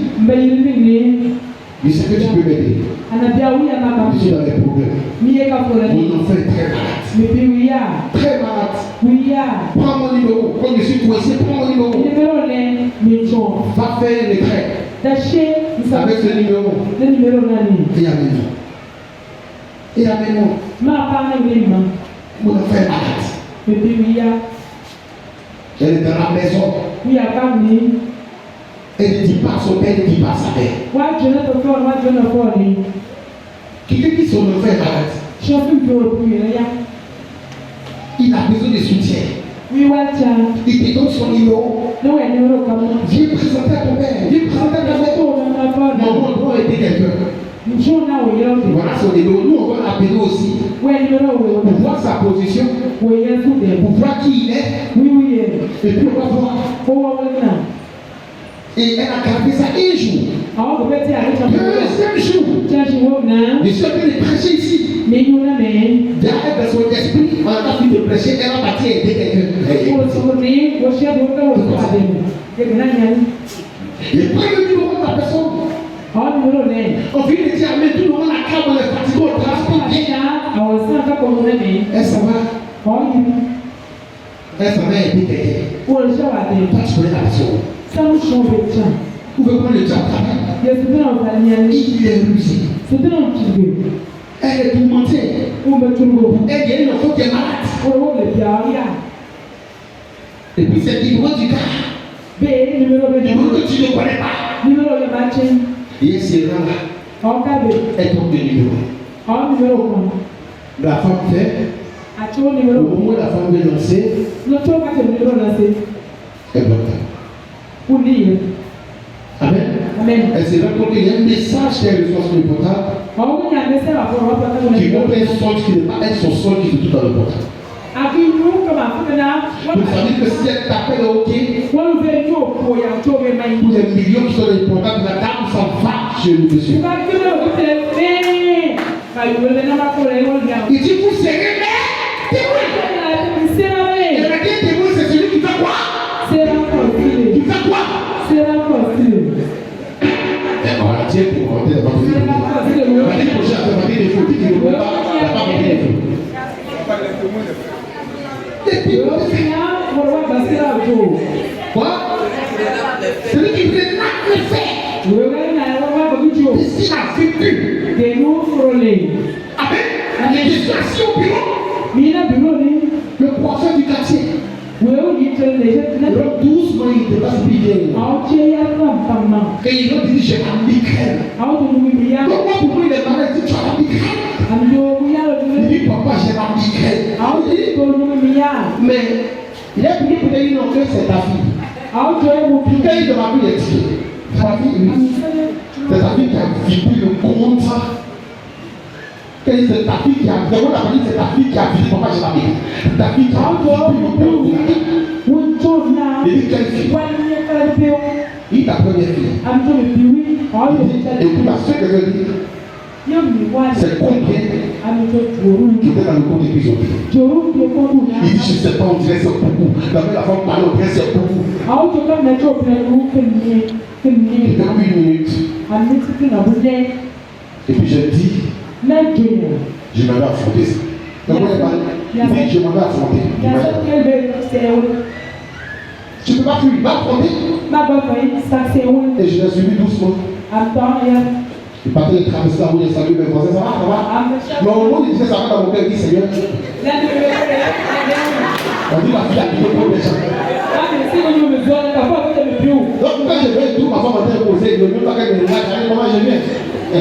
mais c'est que tu peux m'aider. Je suis dans les problèmes. Mon enfant est très malade. Très malade. Prends mon numéro. Quand je suis coincé, prends mon numéro. Va faire les traits. Avec ce numéro. Et amène-moi. Et amène-moi. Mon enfant est malade. Elle est dans la maison. Elle ne dit pas son père, elle ne dit pas sa mère. Quelqu'un qui son enfant est malade, il a besoin de soutien. Il te donne son numéro. Viens présenter à ton père. Viens présenter à ta mère. Maman doit aider quelqu'un. Voilà son numéro. Nous, on va l'appeler aussi. Pour voir sa position. Pour voir qui il est. Et puis on va voir. Et elle a gardé ça un jour. Deuxième jour. Je suis en train de prêcher ici. Derrière dans son esprit, on a fini te prêcher, elle va partir aider quelqu'un. Il prend le numéro de la personne. On vient de dire, mais tout le monde a câble, on est fatigué, on transpire. Elle s'en va. Elle s'en va aider quelqu'un. Toi, tu connais la personne. Vous pouvez prendre le job travail. Il est rusé. Elle est tourmentée. Elle vient une enfant qui est malade. Et puis c'est le numéro du gars. Numéro que tu ne connais pas. Et elle se rend là. Elle tombe de numéro. La femme fait. Au moment où la femme veut lancer, elle bloque. Amen. Elle se rend compte qu'il y a un message qu'elle reçoit sur le portable. Qui montre un son qui n'est pas un son qui se trouve dans le portable. Vous savez que si elle t'appelle OK, pour des millions qui sont dans le portable, la dame s'en va chez le monsieur. Il dit vous serez mais témoin. Et le témoin c'est celui qui fait quoi? Qui fait quoi? On a dit pour monter la partie de l'année prochaine, la partie des faux qui ne vont pas, la partie des faux. Quoi? Celui qui veut le faire. Ici, la vécu. Amen. Je suis assis au bureau. Le prophète du quartier. Donc doucement, il te passe bien. Et il a dit, j'ai la migraine. Donc moi, pour moi, il est malade, il dit, tu as la migraine. Il dit, papa, j'ai la migraine. Mais il a prié pour lui, non, que c'est ta fille. Quand il de ma fille est tiré, c'est ta fille, oui. C'est ta fille qui a vibré le compte. C'est ta fille qui a vibré, c'est ta fille qui a vibré, papa, j'ai la migraine. Ta fille qui a vibré le compte. Il dit, quelle fille? Il t'a première fille. Et puis la seule que je dis, c'est combien qui était dans le compte des prisonniers. Il dit, je ne sais pas, on dirait c'est beaucoup. La femme parle, on dirait c'est beaucoup. Il était 1 minute. Et puis je dis, je m'avais affronté ça. Donc on est mal. Il dit, je m'avais affronté. Tu ne peux pas fuir, va affronter. Et je l'ai suivi doucement. Il partait de traverser la route des saluts, mais français, ça va. Mais au moment où il disait ça va dans mon cœur, il dit Seigneur. On dit la fille a quitté pour les gens. Donc quand je vais tout, ma femme m'a imposé, ne veut pas qu'elle me regarde, comment je viens. Quand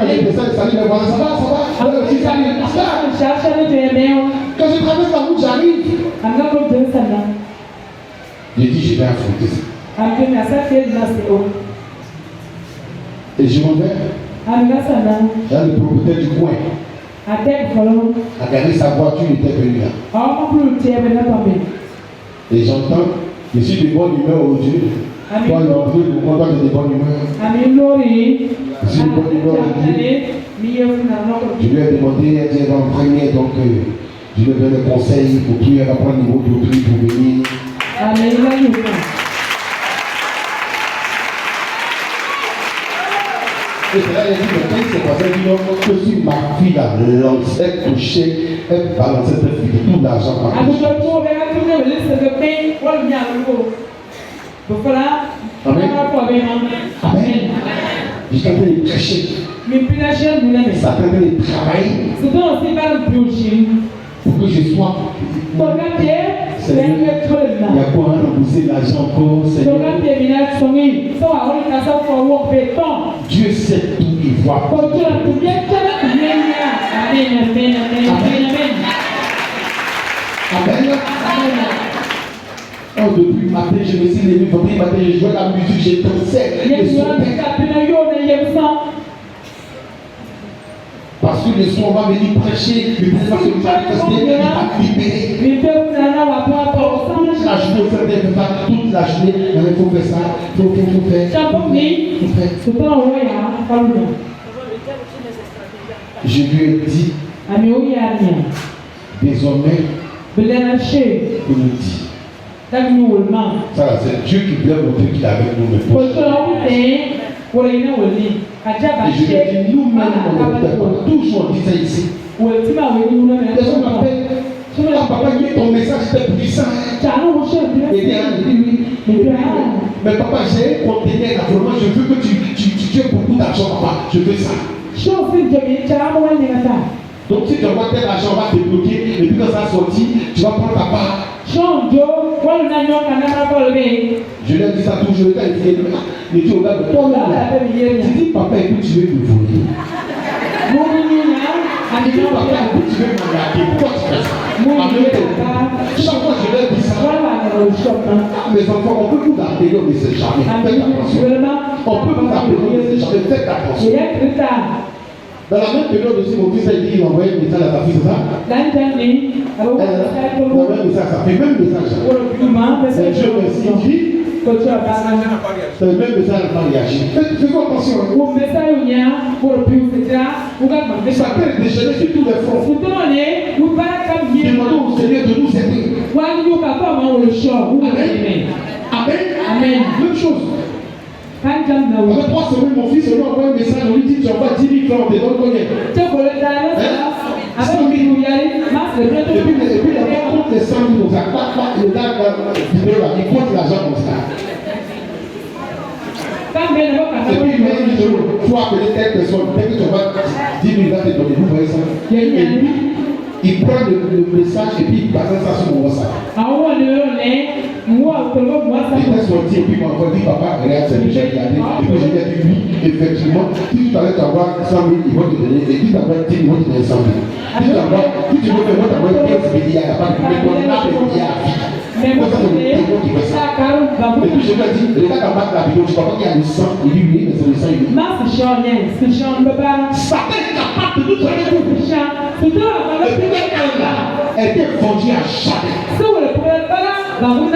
je descends, salut, mais voilà, ça va. Quand je traverse la route, j'arrive. J'ai dit, je vais affronter ça. Et je m'en vais. Là, le propriétaire du coin a gardé sa voiture, il était venu là. Et j'entends, je suis de bonne humeur aujourd'hui. Toi, l'entrée, le contact de bonne humeur. Je suis de bonne humeur aujourd'hui. Je lui ai demandé, elle dit, en premier, donc je lui ai donné le conseil pour prier, elle va prendre le mot de prier pour venir. Amen. Et c'est là qu'il dit, mais quand il s'est passé, il dit, non, que si ma fille a lancé, touché, elle balançait cette fille, tout l'argent par Amen. Amen. Je suis en train de prêcher. Ça en train de travailler. Pour que je sois. Seigneur, il y a quoi à rembourser l'argent encore, Seigneur. Dieu sait tout, il voit. Amen. Oh, depuis le matin, je me suis levé, vendredi matin, je jouais la musique, j'ai dansé. Parce que le soir, on va venir prêcher, le Dieu va se manifester, il va libérer. La journée, on fait des repas, toute la journée, il faut faire ça, il faut faire. Je lui ai dit, Désormais, Belena she. on nous dit. That you will man. Ça, c'est Dieu qui voulait montrer qu'il est avec nous maintenant. Parce que on est, pour les gens aussi, Et je vais dire, nous-mêmes, on ne peut pas toujours dire ça ici. Personne m'appelle. Ah, papa, ton message était puissant. Et bien, oui. Mais papa, j'ai un conteneur naturellement. Je veux que tu aies beaucoup d'argent, papa. Je veux ça. Donc, si tu envoies tel argent, on va te bloquer. Et puis, quand ça sortit, tu vas prendre ta part. Je leur dis ça toujours. Quand il dit, mais tu regardes toi-même. Tu dis, papa, écoute, tu veux me voler. Tu dis, papa, écoute, tu veux m'arnaquer. Pourquoi tu fais ça? Chaque fois, je leur dis ça. Mes enfants, on peut vous appeler, mais c'est jamais. Faites attention. On peut vous appeler, mais c'est jamais. Faites attention. Dans la même période aussi, mon fils a dit qu'il envoyait un message à sa fille, c'est ça? Il envoyait un message à sa fille, même message. Dieu merci, il dit. C'est le même message à la réagir. Faites attention. Ça peut déchaîner sur tous les fronts. Demandons au Seigneur de nous aider. Amen. Même chose. Après 3 semaines, mon fils lui envoie un message, on lui dit tu envoies 10 000 francs, on te donne combien? Et puis il compte les 100 000 comme ça. Le gars il compte l'argent comme ça. Et puis il m'a dit tu vas appeler telle personne, dès que tu envoies 10 000, il va te donner, vous voyez ça? Et puis il prend le message et puis il balance ça sur mon WhatsApp. Il est sorti et puis il m'a encore dit papa, regarde, c'est déjà regardé. Et puis je lui ai dit oui, effectivement, si tout à l'heure tu envoies 100 000, ils vont te donner. Et si tu envoies 10 000, ils vont te donner 100 000. Si tu veux t'envoyer 15 milliards, il n'y a pas de problème, on a des milliards. C'est pour ça que c'est le qui fait ça. Et puis je lui ai dit, regarde en bas de la vidéo, tu vois qu'il y a le sang. Il dit oui, mais c'est le sang. Il dit Satan est capable de nous donner tout. Et puis elle était vendue à jamais. Amen.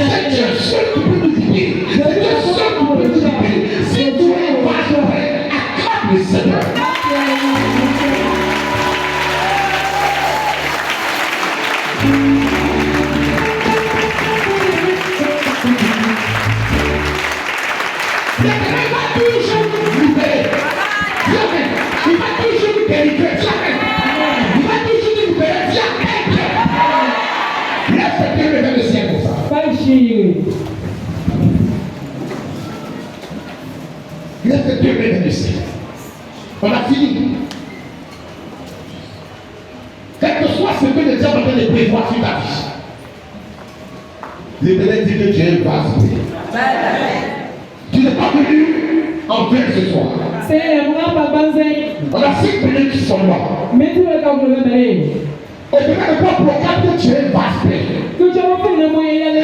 C'est Dieu seul qui peut nous libérer. C'est Dieu seul qui peut nous libérer. Si tu es pas prêt, acclame le Seigneur. Il va toujours nous libérer. Jamais. Il va toujours nous délivrer. Jamais. Il va toujours nous libérer. Jamais. Laisse Dieu lever le ciel pour ça. Laisse Dieu lever le ciel. On a fini. Quel que soit ce que le diable a de prévoir sur ta vie, l'Éternel dit que Dieu est vaste. Tu n'es pas venu en vain ce soir. On a 5 minutes qui sont là. Et tu ne dois proclamer que tu es vaste. Et tu ne dois proclamer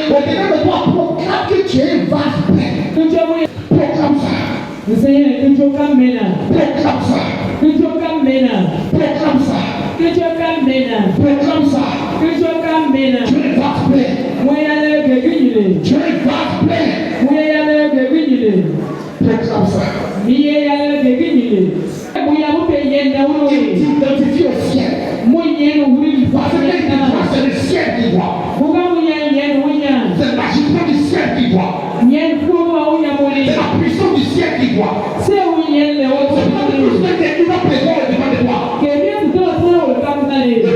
que tu es vaste. Proclame ça. Proclame ça. Proclame ça. Proclame ça. Tu es vaste. Tu es vaste. Proclame ça. Identifie au ciel. Parce que c'est le ciel qui voit. C'est la magicien du ciel qui voit. C'est la puissance du ciel qui voit. C'est pas tout ce que tu vas présenter devant de toi. Le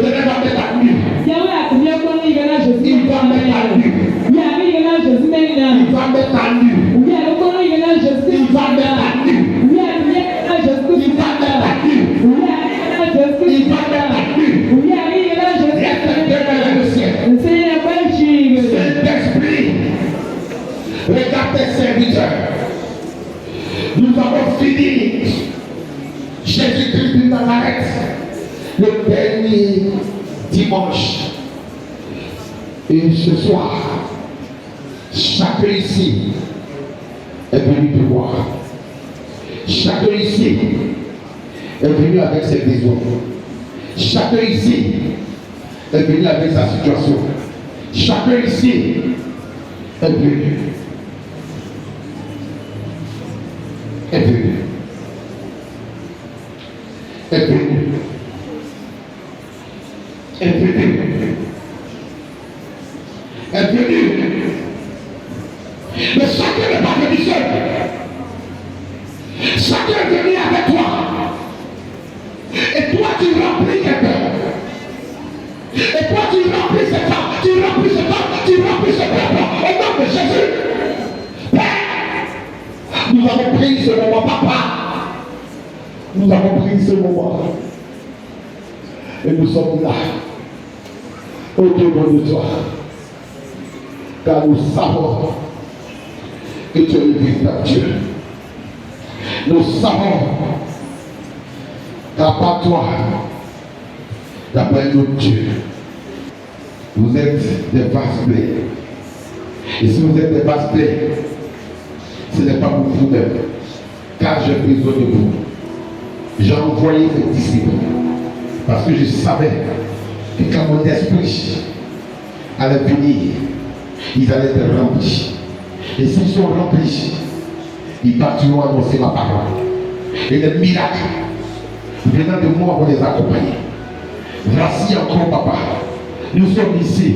Seigneur va mettre à nu. Il va mettre à nu. Il va mettre à nu. Il va mettre à nu. Il va mettre à nu. Il va mettre à nu. Saint-Esprit, regarde tes serviteurs. Nous avons fini Jésus-Christ de Nazareth, le dernier dimanche. Et ce soir, chacun ici est venu te voir. Chacun ici est venu avec ses besoins. Chacun ici est venu avec sa situation. Chacun ici est venu. Est venu. Est venu. est venue. Est venue. Mais chacun n'est pas venu seul. Chacun est venu avec toi. Et toi, tu remplis quelqu'un. Et toi, tu remplis cette femme. Tu remplis ce temps. Tu remplis ce peuple. Au nom de Jésus. Père, nous avons pris ce moment, papa. Nous avons pris ce moment. Et nous sommes là. Autour de toi. Car nous savons que tu es le véritable Dieu. Nous savons qu'à part toi, il n'y a pas un autre Dieu. Vous êtes des vases pleins. Et si vous êtes des vases pleins, ce n'est pas pour vous-même. Car j'ai besoin de vous. J'ai envoyé mes disciples. Parce que je savais que quand mon esprit allait venir, ils allaient être remplis. Et s'ils sont remplis, ils partiront annoncer ma parole. Et les miracles venant de moi vont les accompagner. Voici encore, papa. Nous sommes ici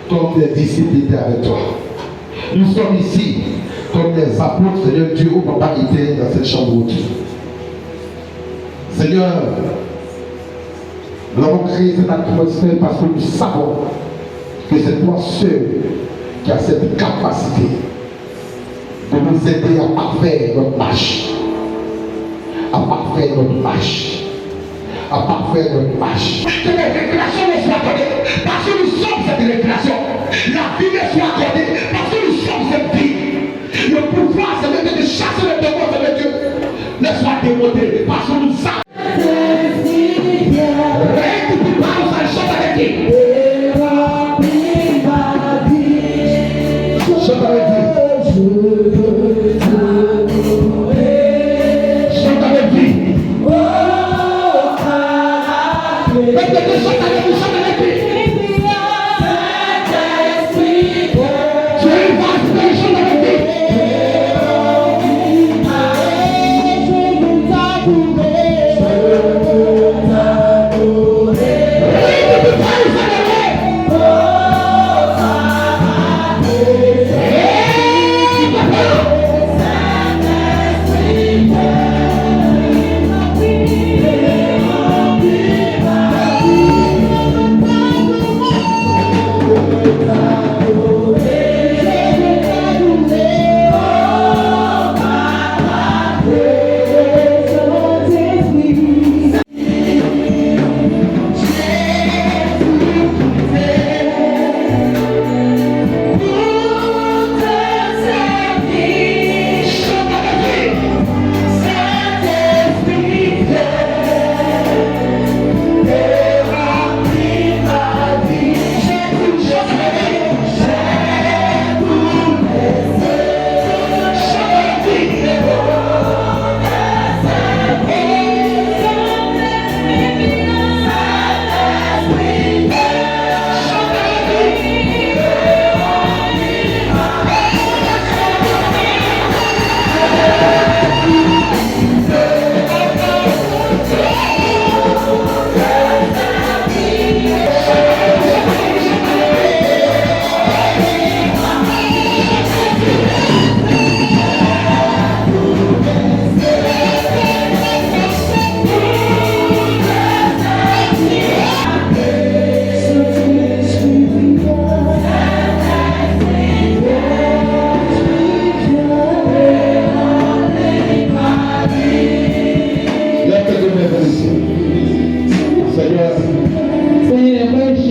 comme des disciples étaient avec toi. Nous sommes ici comme des apôtres, Seigneur Dieu, où papa était dans cette chambre haute. Seigneur, nous avons créé cette atmosphère parce que nous savons que c'est toi seul qui as cette capacité de nous aider à parfaire notre marche. À parfaire notre marche. À parfaire notre marche. Que les révélations nous soient accordées parce que nous sommes cette révélation. La vie nous soit accordée parce que nous sommes cette vie. Le pouvoir, c'est même de chasser le démon de Dieu. Laisse-moi démonter parce que nous savons. Règne du parle, ça chante avec qui? Chante avec qui? Chante avec qui? Répétez, chante avec qui? Chante avec qui? Tu es une vache, chante avec qui?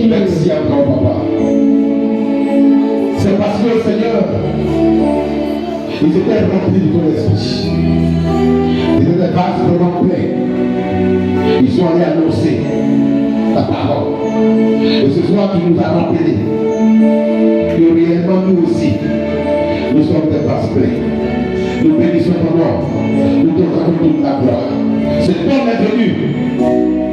Merci encore, papa. C'est parce que, Seigneur, ils étaient remplis de ton esprit. Ils étaient vastement pleins. Ils sont allés annoncer ta parole. Et ce soir, tu nous as rappelé que réellement nous aussi, nous sommes des vases pleins. Nous bénissons ton nom. Nous te rendons toute la gloire. Cet homme est venu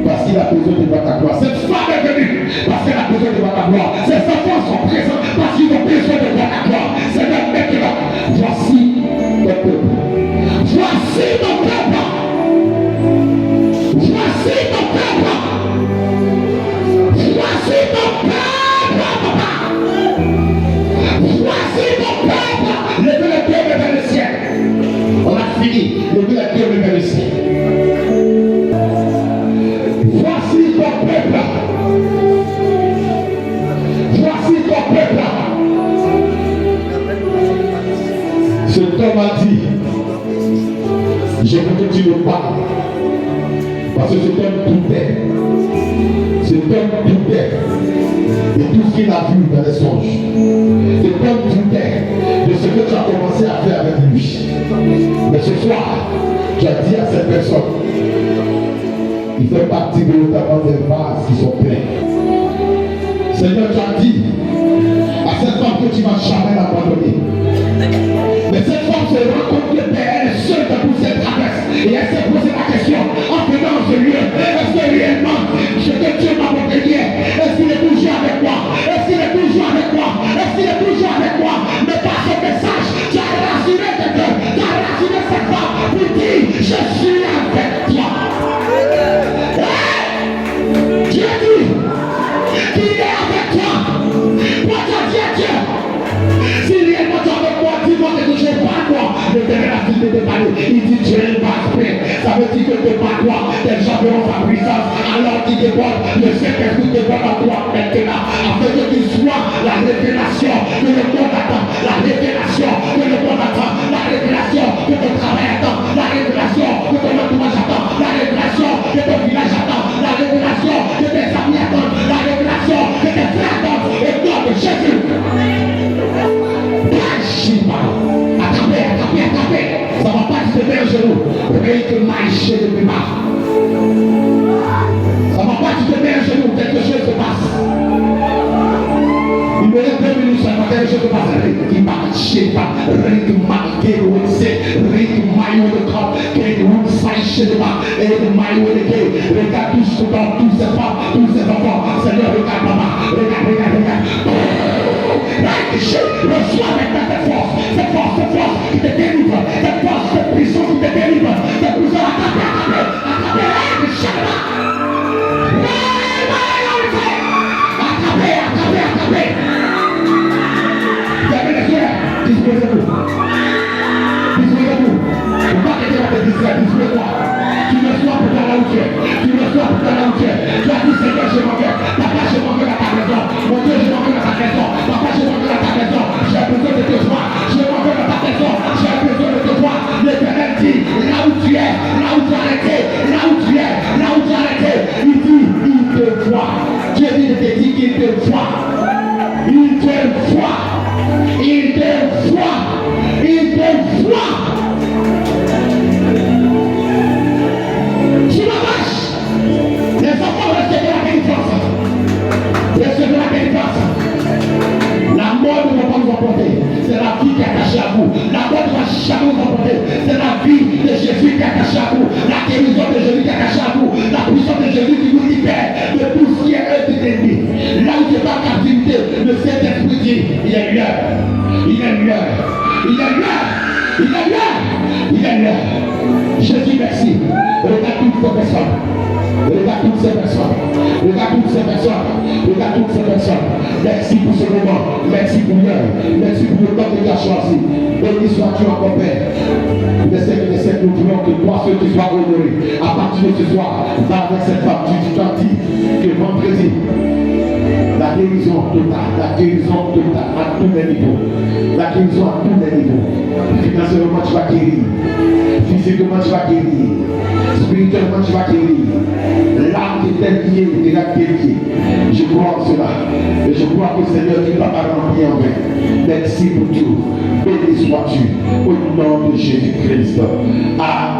parce qu'il a besoin de voir ta gloire. Cette femme est venue parce qu'elle a besoin de voir ta gloire. Ces enfants sont présents parce qu'ils ont besoin de voir ta gloire. C'est maintenant. Voici ton peuple. Voici ton peuple. Voici ton peuple. levez la terre vers le ciel. Voici ton peuple. Voici ton peuple. Cet homme a dit, je veux que tu me parles. Parce que cet homme doutait. Cet homme doutait de tout ce qu'il a vu dans les songes. Cet homme doutait de ce que tu as commencé à faire avec lui. Mais ce soir, tu as dit à cette personne, il fait partie de notamment des vases qui sont pleins. Seigneur, tu as dit à cette femme que tu ne vas jamais l'abandonner. Mais cette femme se rend compte que elle est seule dans toute cette traverse. Et elle s'est posé la question en venant dans ce lieu. Est-ce que réellement ce que Dieu m'a montré hier, est-ce qu'il est toujours avec moi? Est-ce qu'il est toujours avec moi? Est-ce qu'il est toujours avec moi? Mais par ce message, tu as rassuré quelqu'un, tu as rassuré cette femme pour dire, je suis avec toi. Dieu dit qu'il est avec toi. Moi, tu as dit à Dieu, si réellement tu es avec moi, dis-moi que je ne pas toi. L'Éternel a dit de te parler. Il dit tu es pas prêt. Ça veut dire que tu n'es pas toi. Tes gens verront sa puissance. Alors tu déborde. Le Saint-Esprit déborde à toi maintenant. Afin que tu sois la révélation que le monde attend. La révélation que le monde attend. La révélation que ton travail attend. La révélation que ton entourage attend. La révélation que ton village attend. La révélation que tes amis attendent. La révélation que tes frères attendent. Au nom de Jésus. Attrapez. Ça va pas te mettre un genou. Ça va pas te mettre un genou. Quelque chose se passe. Il me reste 2 minutes, ça va quelque chose se passe. Regarde tous ces femmes, tous ces enfants. Seigneur, regarde maman. Regarde. Reçois maintenant cette force qui te délivre, cette force, cette puissance qui te délivre, cette puissance, attrapez, disposez-vous, faut pas que Dieu te distraire, dispose-toi, tu me sois pour ta là où tu es, tu as dit Seigneur, je m'en vais, papa, je m'en vais à ta maison, mon Dieu, je m'en vais à ta maison, papa, je m'en vais à ta maison, j'ai besoin de te voir, je m'en vais à ta maison, j'ai besoin de te voir. L'Éternel dit, là où tu es, là où tu as arrêté, il dit, il te voit. Dieu dit de te dire qu'il te voit. Il te voit. Sur la vache, les enfants recevront la délivrance. La mort ne va pas nous emporter. C'est la vie qui est attachée à vous. La mort ne va jamais vous emporter. C'est la vie de Jésus qui est attachée à vous. La guérison de Jésus qui est attachée à vous. La puissance de Jésus qui vous libère de tout ce qui est œuvre de l'ennemi. Là où tu es en captivité, le Saint-Esprit dit, il est l'heure. Jésus, merci. Regarde toutes ces personnes. Merci pour ce moment. Merci pour l'heure. Merci pour le temps que tu as choisi. Béni sois-tu encore, Père. Nous voulons que toi, ceux qui soient honorés, à partir de ce soir, va avec cette femme. Tu t'as dit que vendredi, la guérison totale à tous les niveaux. Financièrement, tu vas guérir. Physiquement, tu vas guérir. Spirituellement, tu vas guérir. L'âme qui t'est liée, tu vas guérir. Je crois en cela. Et je crois que le Seigneur qui va pas remplir en vain. Merci pour tout. Béni sois-tu. Au nom de Jésus-Christ. Amen.